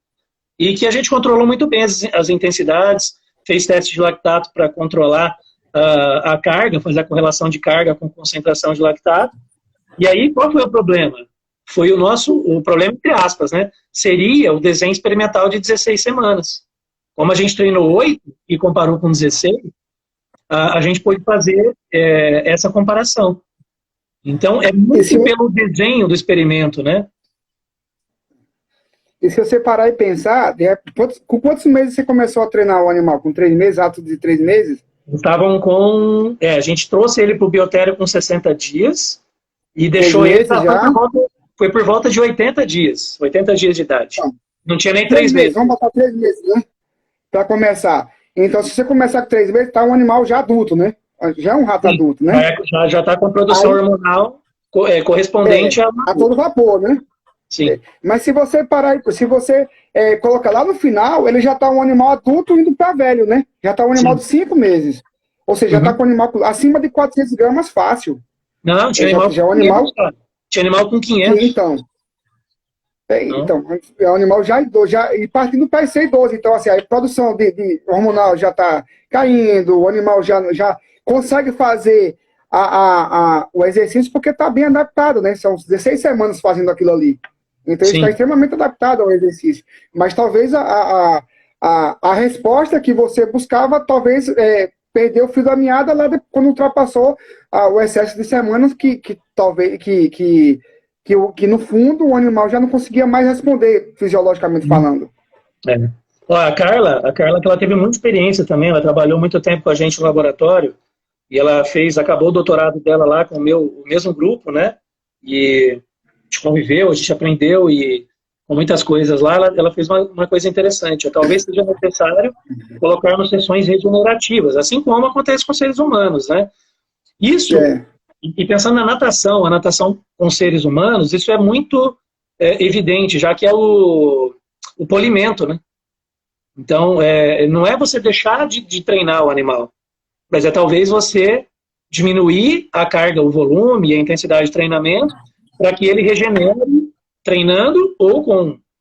e que a gente controlou muito bem as intensidades, fez teste de lactato para controlar a carga, fazer a correlação de carga com concentração de lactato. E aí, qual foi o problema? Foi o problema, entre aspas, né? Seria o desenho experimental de 16 semanas. Como a gente treinou 8 e comparou com 16, a gente pôde fazer essa comparação. Então, é muito pelo desenho do experimento, né? E se você parar e pensar, com quantos meses você começou a treinar o animal? Com 3 meses, ato de 3 meses? Estavam com... a gente trouxe ele para o biotério com 60 dias e deixou ele... Foi por volta de 80 dias. 80 dias de idade. Não tinha nem 3 meses. Vamos botar 3 meses, né? Para começar. Então, se você começar com 3 meses, tá um animal já adulto, né? Já é um rato adulto, né? Já está com produção hormonal correspondente a todo vapor, né? Sim. Mas se você parar, se você colocar lá no final, ele já está um animal adulto indo para velho, né? Já está um animal de 5 meses. Ou seja, já está com um animal acima de 400 gramas fácil. Não, tinha animal, já é um animal... Tinha animal com 500. Então, é um animal já idoso, e partindo para ser idoso. Então, assim, a produção de hormonal já está caindo, o animal já consegue fazer o exercício porque está bem adaptado, né? São 16 semanas fazendo aquilo ali. Então, ele está extremamente adaptado ao exercício. Mas talvez a resposta que você buscava, talvez perdeu o fio da meada lá quando ultrapassou o excesso de semanas que no fundo o animal já não conseguia mais responder fisiologicamente falando. A Carla, que ela teve muita experiência também, ela trabalhou muito tempo com a gente no laboratório e ela acabou o doutorado dela lá com o mesmo grupo, né? E a gente conviveu, a gente aprendeu e com muitas coisas lá, ela fez uma coisa interessante. Talvez seja necessário colocarmos sessões regenerativas, assim como acontece com seres humanos, né? Isso, e pensando na natação, a natação com seres humanos, isso é muito evidente, já que é o polimento, né? Então, não é você deixar de treinar o animal, mas é talvez você diminuir a carga, o volume e a intensidade de treinamento para que ele regenere treinando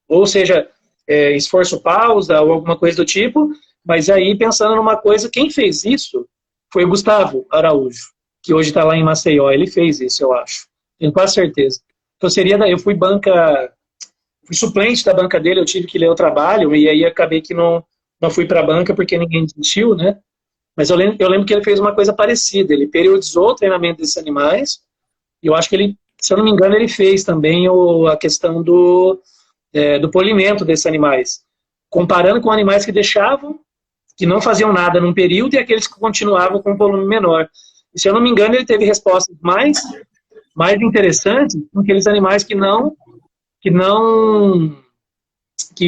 ou seja, esforço pausa ou alguma coisa do tipo, mas aí pensando numa coisa, quem fez isso foi o Gustavo Araújo, que hoje está lá em Maceió, ele fez isso, eu acho, tenho quase certeza. Então eu fui suplente da banca dele, eu tive que ler o trabalho, e aí acabei que não fui para a banca porque ninguém desistiu, né? Mas eu lembro que ele fez uma coisa parecida, ele periodizou o treinamento desses animais, e eu acho que ele, se eu não me engano, ele fez também a questão do polimento desses animais, comparando com animais que não faziam nada num período e aqueles que continuavam com um volume menor. E, se eu não me engano, ele teve respostas mais interessantes com aqueles animais que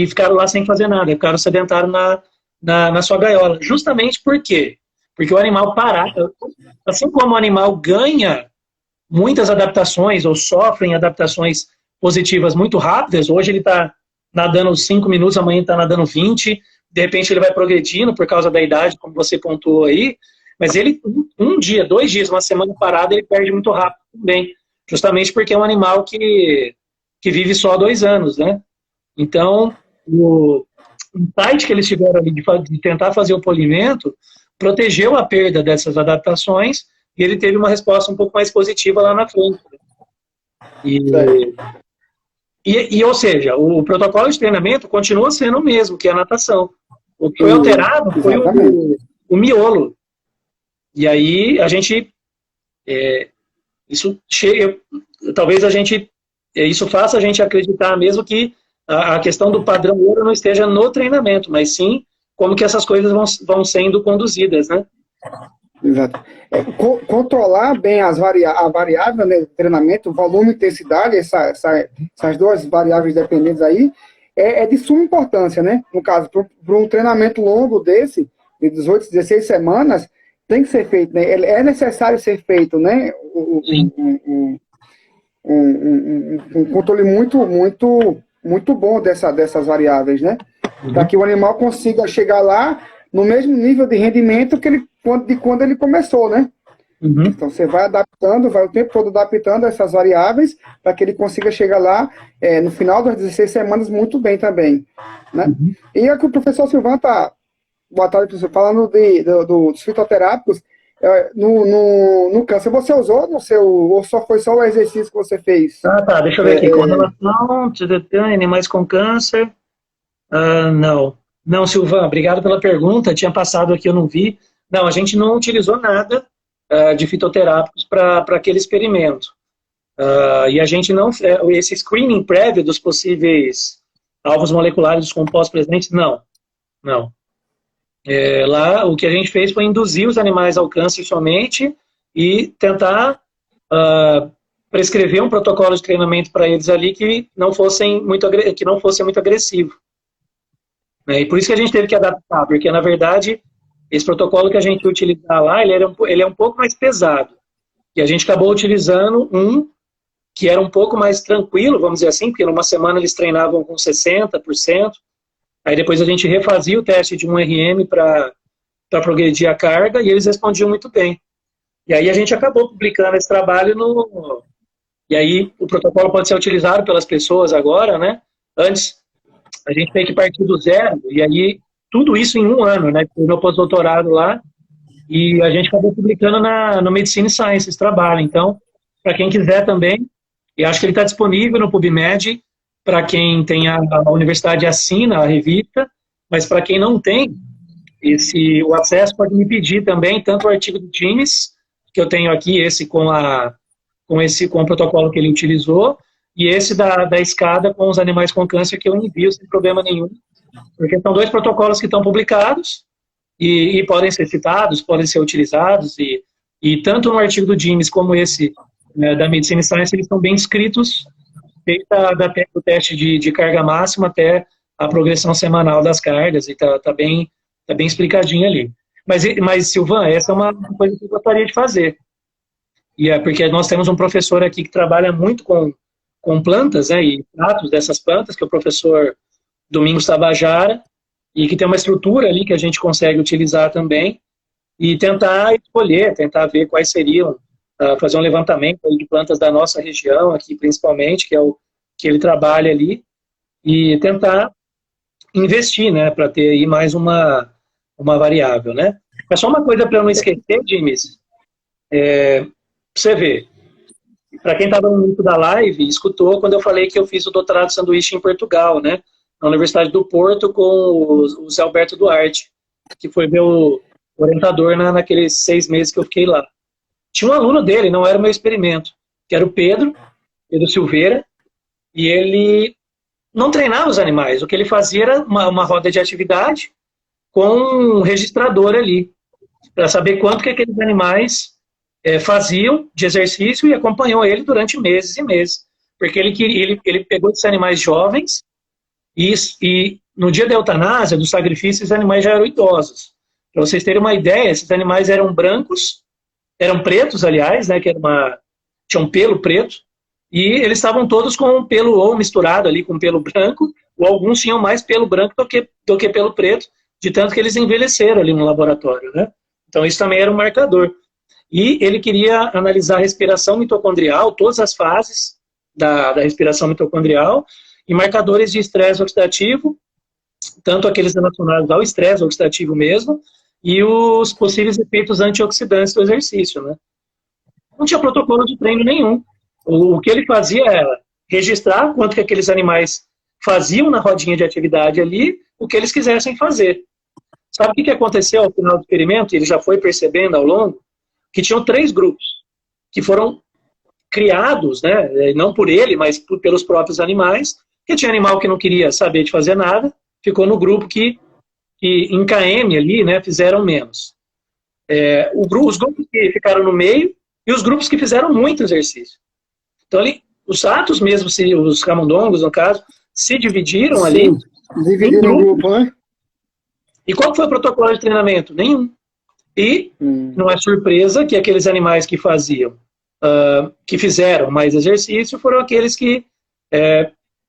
ficaram lá sem fazer nada, ficaram sedentários na sua gaiola. Justamente por quê? Porque o animal assim como o animal ganha muitas adaptações ou sofrem adaptações positivas muito rápidas, hoje ele está nadando 5 minutos, amanhã está nadando 20, de repente ele vai progredindo por causa da idade, como você pontuou aí, mas ele, 1 dia, 2 dias, uma semana parada, ele perde muito rápido também, justamente porque é um animal que vive só 2 anos, né? Então, o insight que eles tiveram ali de tentar fazer o polimento protegeu a perda dessas adaptações e ele teve uma resposta um pouco mais positiva lá na frente. Ou seja, o protocolo de treinamento continua sendo o mesmo, que é a natação. O que foi alterado foi o miolo. E aí a gente... talvez isso faça a gente acreditar mesmo que a questão do padrão ouro não esteja no treinamento, mas sim como que essas coisas vão sendo conduzidas, né? Exato. Controlar bem a variável, né, do treinamento, volume e intensidade, essas 2 variáveis dependentes aí, é de suma importância, né? No caso, para um treinamento longo desse, de 18, 16 semanas, tem que ser feito, né? É necessário ser feito, né? Um controle muito bom dessas variáveis, né? Para que o animal consiga chegar lá no mesmo nível de rendimento de quando ele começou, né? Então você vai adaptando, vai o tempo todo adaptando essas variáveis para que ele consiga chegar lá no final das 16 semanas muito bem também, né? E aqui o professor Silvan está, boa tarde, professor, falando dos fitoterápicos no câncer. Você usou no seu, ou foi só o exercício que você fez? Tá, deixa eu ver aqui. Com relação a animais com câncer, não. Não, Silvan, obrigado pela pergunta. Tinha passado aqui, eu não vi. Não, a gente não utilizou nada de fitoterápicos para aquele experimento. E a gente não... esse screening prévio dos possíveis alvos moleculares dos compostos presentes, não. Lá, o que a gente fez foi induzir os animais ao câncer somente e tentar prescrever um protocolo de treinamento para eles ali que não fosse muito agressivo. E por isso que a gente teve que adaptar, porque, na verdade, esse protocolo que a gente utilizar lá, ele é um pouco mais pesado. E a gente acabou utilizando um que era um pouco mais tranquilo, vamos dizer assim, porque numa semana eles treinavam com 60%, aí depois a gente refazia o teste de um RM para progredir a carga, e eles respondiam muito bem. E aí a gente acabou publicando esse trabalho E aí o protocolo pode ser utilizado pelas pessoas agora, né? Antes, a gente tem que partir do zero, e aí tudo isso em um ano, né? O meu pós-doutorado lá, e a gente acabou publicando no Medicine Science esse trabalho. Então, para quem quiser também, e acho que ele está disponível no PubMed, para quem tem a universidade assina a revista, mas para quem não tem, o acesso pode me pedir também, tanto o artigo do Times, que eu tenho aqui, esse com o protocolo que ele utilizou, e esse da escada com os animais com câncer, que eu envio sem problema nenhum, porque são 2 protocolos que estão publicados e podem ser citados, podem ser utilizados, e tanto no artigo do James como esse da Medicine Science, eles estão bem escritos, desde o teste de carga máxima até a progressão semanal das cargas, e está bem explicadinho ali. Mas, Silvan, essa é uma coisa que eu gostaria de fazer. E é porque nós temos um professor aqui que trabalha muito com plantas, né, e tratos dessas plantas, que é o professor Domingos Tabajara, e que tem uma estrutura ali que a gente consegue utilizar também, e tentar escolher, tentar ver quais seriam, fazer um levantamento de plantas da nossa região aqui, principalmente, que é o que ele trabalha ali, e tentar investir, né, para ter aí mais uma variável, né. Mas só uma coisa para eu não esquecer, James, você vê, para quem estava no início da live, escutou quando eu falei que eu fiz o doutorado de sanduíche em Portugal, né, na Universidade do Porto, com o Zé Alberto Duarte, que foi meu orientador naqueles 6 meses que eu fiquei lá. Tinha um aluno dele, não era o meu experimento, que era o Pedro Silveira, e ele não treinava os animais, o que ele fazia era uma roda de atividade com um registrador ali, para saber quanto que aqueles animais faziam de exercício, e acompanhou ele durante meses e meses, porque ele pegou esses animais jovens, e no dia da eutanásia, do sacrifício, esses animais já eram idosos. Para vocês terem uma ideia, esses animais eram brancos, eram pretos, aliás, né, tinham um pelo preto, e eles estavam todos com um pelo ou misturado ali com pelo branco, ou alguns tinham mais pelo branco do que pelo preto, de tanto que eles envelheceram ali no laboratório, né? Então isso também era um marcador. E ele queria analisar a respiração mitocondrial, todas as fases da respiração mitocondrial, e marcadores de estresse oxidativo, tanto aqueles relacionados ao estresse oxidativo mesmo, e os possíveis efeitos antioxidantes do exercício, né? Não tinha protocolo de treino nenhum. O que ele fazia era registrar quanto que aqueles animais faziam na rodinha de atividade ali, o que eles quisessem fazer. Sabe o que aconteceu ao final do experimento? Ele já foi percebendo ao longo que tinham 3 grupos que foram criados, né, não por ele, mas pelos próprios animais, que tinha animal que não queria saber de fazer nada, ficou no grupo que em KM ali, né, fizeram menos. Os grupos que ficaram no meio e os grupos que fizeram muito exercício. Então, ali, os ratos mesmo, os camundongos, no caso, se dividiram ali. Dividiram o grupo, né? E qual foi o protocolo de treinamento? Nenhum. E não é surpresa que aqueles animais que que fizeram mais exercício foram aqueles que,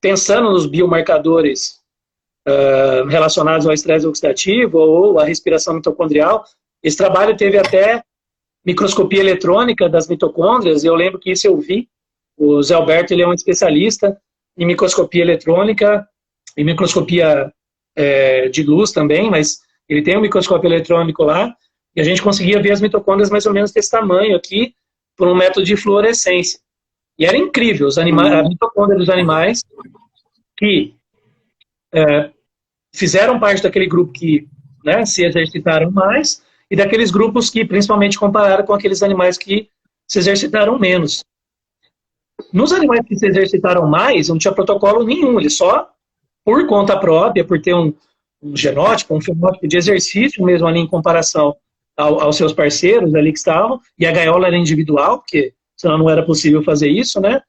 pensando nos biomarcadores relacionados ao estresse oxidativo ou à respiração mitocondrial, esse trabalho teve até microscopia eletrônica das mitocôndrias, e eu lembro que isso eu vi. O Zé Alberto, ele é um especialista em microscopia eletrônica, em microscopia de luz também, mas ele tem um microscópio eletrônico lá, e a gente conseguia ver as mitocôndrias mais ou menos desse tamanho aqui, por um método de fluorescência. E era incrível, a mitocôndria dos animais que fizeram parte daquele grupo que, né, se exercitaram mais, e daqueles grupos que principalmente compararam com aqueles animais que se exercitaram menos. Nos animais que se exercitaram mais, não tinha protocolo nenhum, eles só, por conta própria, por ter um genótipo, um fenótipo de exercício mesmo ali em comparação aos seus parceiros ali que estavam, e a gaiola era individual, porque senão não era possível fazer isso, né?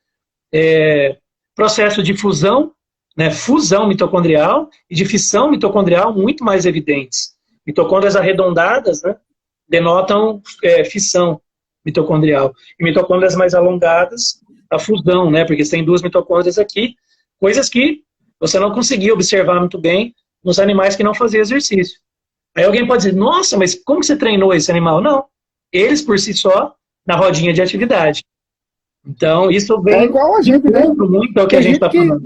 Processo de fusão, né, fusão mitocondrial e de fissão mitocondrial muito mais evidentes. Mitocôndrias arredondadas, né, denotam fissão mitocondrial. E mitocôndrias mais alongadas, a fusão, né, porque você tem duas mitocôndrias aqui, coisas que você não conseguia observar muito bem nos animais que não faziam exercício. Aí alguém pode dizer, nossa, mas como você treinou esse animal? Não, eles por si só, na rodinha de atividade. Então, isso vem igual a gente, né? Muito ao que a gente está falando.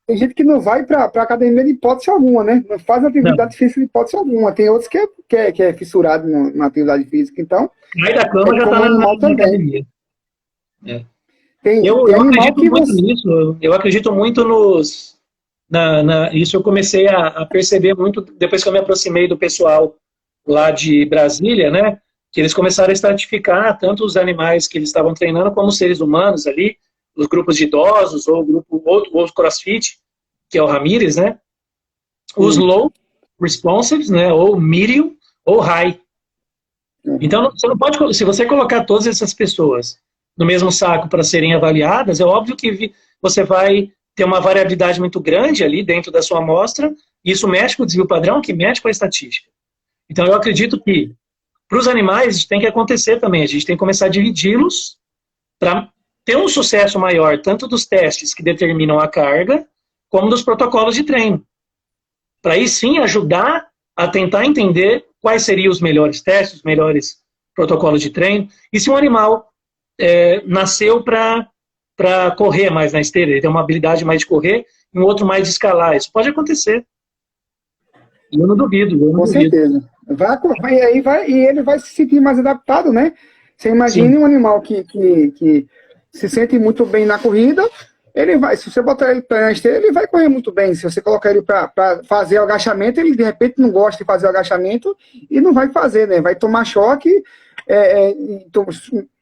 Tem gente que não vai para academia de hipótese alguma, né? Não faz atividade física de hipótese alguma. Tem outros que é fissurado na atividade física, então... Aí da cama já está na academia. Eu acredito muito nisso. Eu acredito muito nos... isso eu comecei a perceber muito depois que eu me aproximei do pessoal lá de Brasília, né? Que eles começaram a estratificar tanto os animais que eles estavam treinando como os seres humanos ali, os grupos de idosos, ou o CrossFit, que é o Ramírez, né? Os low responsives, né? Ou medium, ou high. Então, você não pode, se você colocar todas essas pessoas no mesmo saco para serem avaliadas, é óbvio que você vai ter uma variabilidade muito grande ali dentro da sua amostra, e isso mexe com o desvio padrão, que mexe com a estatística. Então, eu acredito que para os animais isso tem que acontecer também, a gente tem que começar a dividi-los para ter um sucesso maior, tanto dos testes que determinam a carga, como dos protocolos de treino. Para aí sim ajudar a tentar entender quais seriam os melhores testes, os melhores protocolos de treino, e se um animal nasceu para correr mais na esteira, ele tem uma habilidade mais de correr, e um outro mais de escalar, isso pode acontecer. E eu não duvido. Com certeza. E ele vai se sentir mais adaptado, né? Você imagine um animal que se sente muito bem na corrida, se você botar ele para na esteira, ele vai correr muito bem. Se você colocar ele para fazer o agachamento, ele de repente não gosta de fazer o agachamento e não vai fazer, né? Vai tomar choque,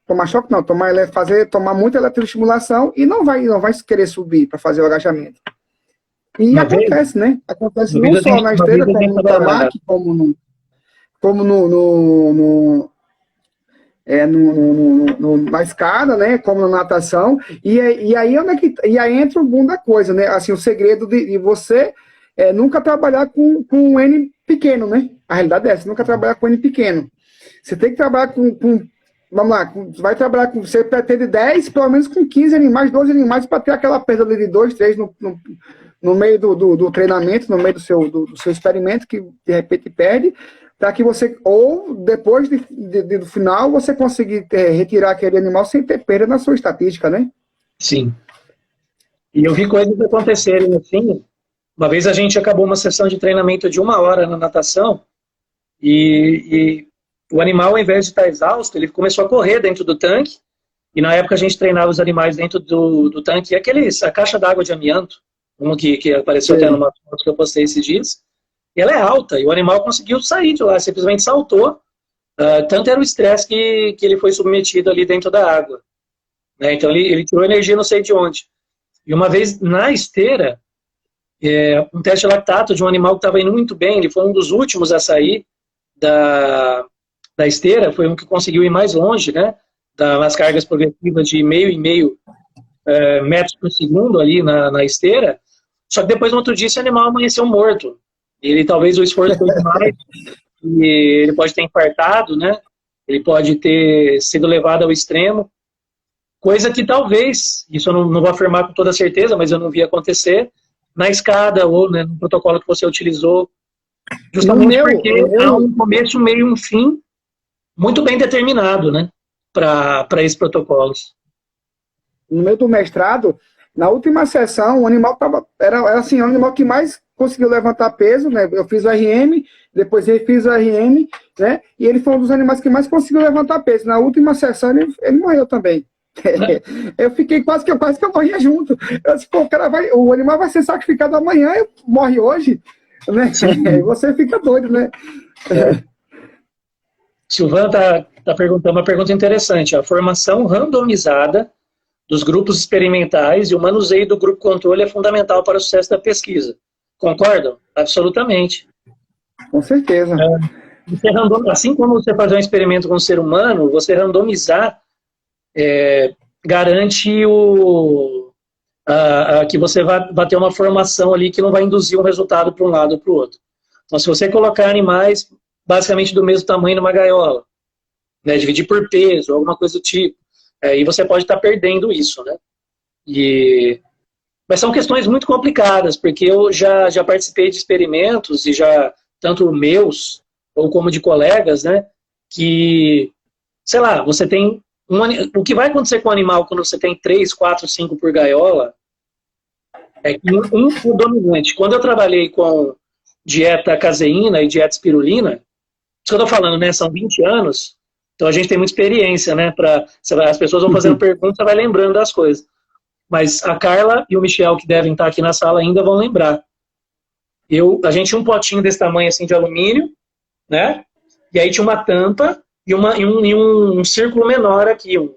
tomar choque não, tomar muita eletroestimulação e não vai querer subir para fazer o agachamento. E acontece, né? Acontece não só na esteira, como no tarmac, como na escada, né? Como na natação. E aí entra o boom da coisa, né? Assim, o segredo de você nunca trabalhar com um N pequeno, né? A realidade é essa, nunca trabalhar com N pequeno. Você tem que trabalhar vamos lá, você pretende 10, pelo menos com 15 animais, 12 animais, para ter aquela perda de 2, 3 no meio do treinamento, no meio do seu experimento, que de repente perde, para que você, ou depois do final, você conseguir retirar aquele animal sem ter perda na sua estatística, né? Sim. E eu vi coisas acontecerem assim. Uma vez a gente acabou uma sessão de treinamento de 1 hora na natação, e o animal, ao invés de estar exausto, ele começou a correr dentro do tanque, e na época a gente treinava os animais dentro do tanque, a caixa d'água de amianto, uma que apareceu até numa foto que eu postei esses dias, e ela é alta, e o animal conseguiu sair de lá, simplesmente saltou, tanto era o estresse que ele foi submetido ali dentro da água. Né? Então ele tirou energia não sei de onde. E uma vez na esteira, um teste de lactato de um animal que estava indo muito bem, ele foi um dos últimos a sair da esteira, foi um que conseguiu ir mais longe, né? Das cargas progressivas de 1,5 metros por segundo ali na esteira. Só que depois, no outro dia, esse animal amanheceu morto. Ele talvez o esforço foi demais, e ele pode ter infartado, né? Ele pode ter sido levado ao extremo, coisa que talvez, isso eu não vou afirmar com toda certeza, mas eu não vi acontecer, na escada ou, né, no protocolo que você utilizou, justamente porque há um começo, meio e um fim muito bem determinado, né, para esses protocolos. No meio do mestrado, na última sessão, o animal era assim, o animal que mais conseguiu levantar peso, né? Eu fiz o RM, depois ele fiz o RM, né? E ele foi um dos animais que mais conseguiu levantar peso. Na última sessão, ele morreu também. Eu fiquei quase que eu morria junto. Eu disse, pô, o animal vai ser sacrificado amanhã e morre hoje, né? Você fica doido, né? Silvana tá perguntando uma pergunta interessante. A formação randomizada dos grupos experimentais e o manuseio do grupo controle é fundamental para o sucesso da pesquisa. Concordam? Absolutamente. Com certeza. Assim como você fazer um experimento com um ser humano, você randomizar garante que você vai ter uma formação ali que não vai induzir um resultado para um lado ou para o outro. Então, se você colocar animais basicamente do mesmo tamanho numa gaiola, né, dividir por peso, alguma coisa do tipo, aí você pode estar perdendo isso, né? Mas são questões muito complicadas, porque eu já participei de experimentos, e tanto meus, ou como de colegas, né, que, sei lá, você tem o que vai acontecer com o animal quando você tem 3, 4, 5 por gaiola, é que um é dominante. Quando eu trabalhei com dieta caseína e dieta espirulina, isso que eu tô falando, né, são 20 anos, então a gente tem muita experiência, né, as pessoas vão fazendo perguntas, você vai lembrando das coisas. Mas a Carla e o Michel, que devem estar aqui na sala ainda, vão lembrar. A gente tinha um potinho desse tamanho assim de alumínio, né? E aí tinha uma tampa e um círculo menor aqui, um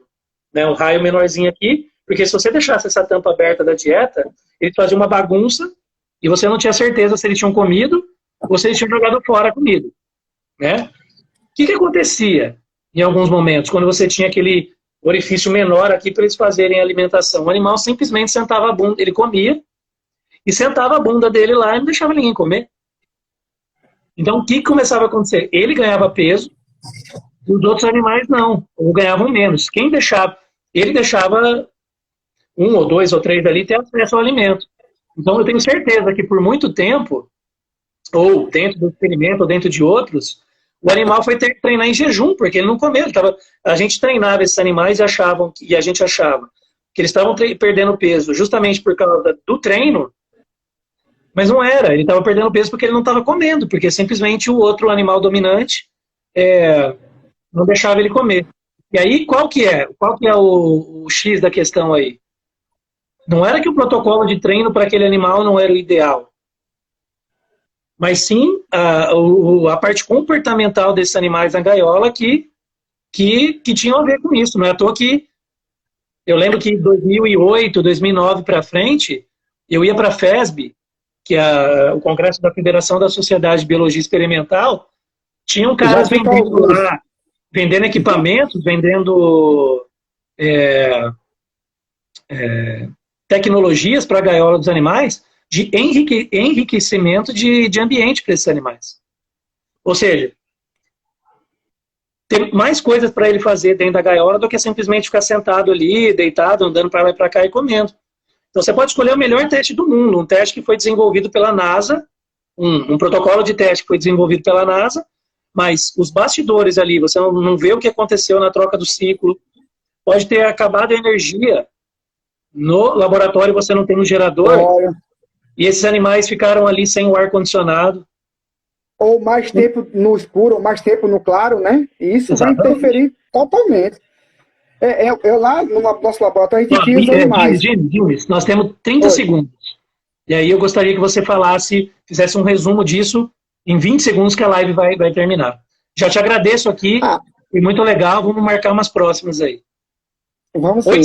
raio menorzinho aqui, porque se você deixasse essa tampa aberta da dieta, eles faziam uma bagunça e você não tinha certeza se eles tinham comido ou se eles tinham jogado fora a comida, né? O que acontecia em alguns momentos, quando você tinha aquele orifício menor aqui para eles fazerem a alimentação? O animal simplesmente sentava a bunda, ele comia, e sentava a bunda dele lá e não deixava ninguém comer. Então, o que começava a acontecer? Ele ganhava peso, e os outros animais não, ou ganhavam menos. Ele deixava 1 ou 2 ou 3 ali ter acesso ao alimento. Então, eu tenho certeza que por muito tempo, ou dentro do experimento, ou dentro de outros, o animal foi ter que treinar em jejum, porque ele não comeu. A gente treinava esses animais e a gente achava que eles estavam perdendo peso justamente por causa do treino, mas não era. Ele estava perdendo peso porque ele não estava comendo, porque simplesmente o outro animal dominante não deixava ele comer. E aí, qual que é o X da questão aí? Não era que o protocolo de treino para aquele animal não era o ideal, mas sim a parte comportamental desses animais na gaiola que tinham a ver com isso. Não é à toa que eu lembro que em 2008, 2009 para frente, eu ia para a FESB, que é o Congresso da Federação da Sociedade de Biologia Experimental, tinham caras vendendo equipamentos, vendendo tecnologias para a gaiola dos animais, de enriquecimento de ambiente para esses animais. Ou seja, tem mais coisas para ele fazer dentro da gaiola do que simplesmente ficar sentado ali, deitado, andando para lá e para cá e comendo. Então você pode escolher o melhor teste do mundo, um teste que foi desenvolvido pela NASA, um protocolo de teste que foi desenvolvido pela NASA, mas os bastidores ali, você não vê o que aconteceu na troca do ciclo, pode ter acabado a energia no laboratório, você não tem um gerador, e esses animais ficaram ali sem o ar-condicionado. Ou mais tempo no escuro, ou mais tempo no claro, né? E isso vai interferir totalmente. Eu lá no nosso laboratório, a gente cria os animais. Dimes, nós temos 30 segundos. E aí eu gostaria que você fizesse um resumo disso em 20 segundos, que a live vai terminar. Já te agradeço aqui, foi muito legal, vamos marcar umas próximas aí. Vamos sim.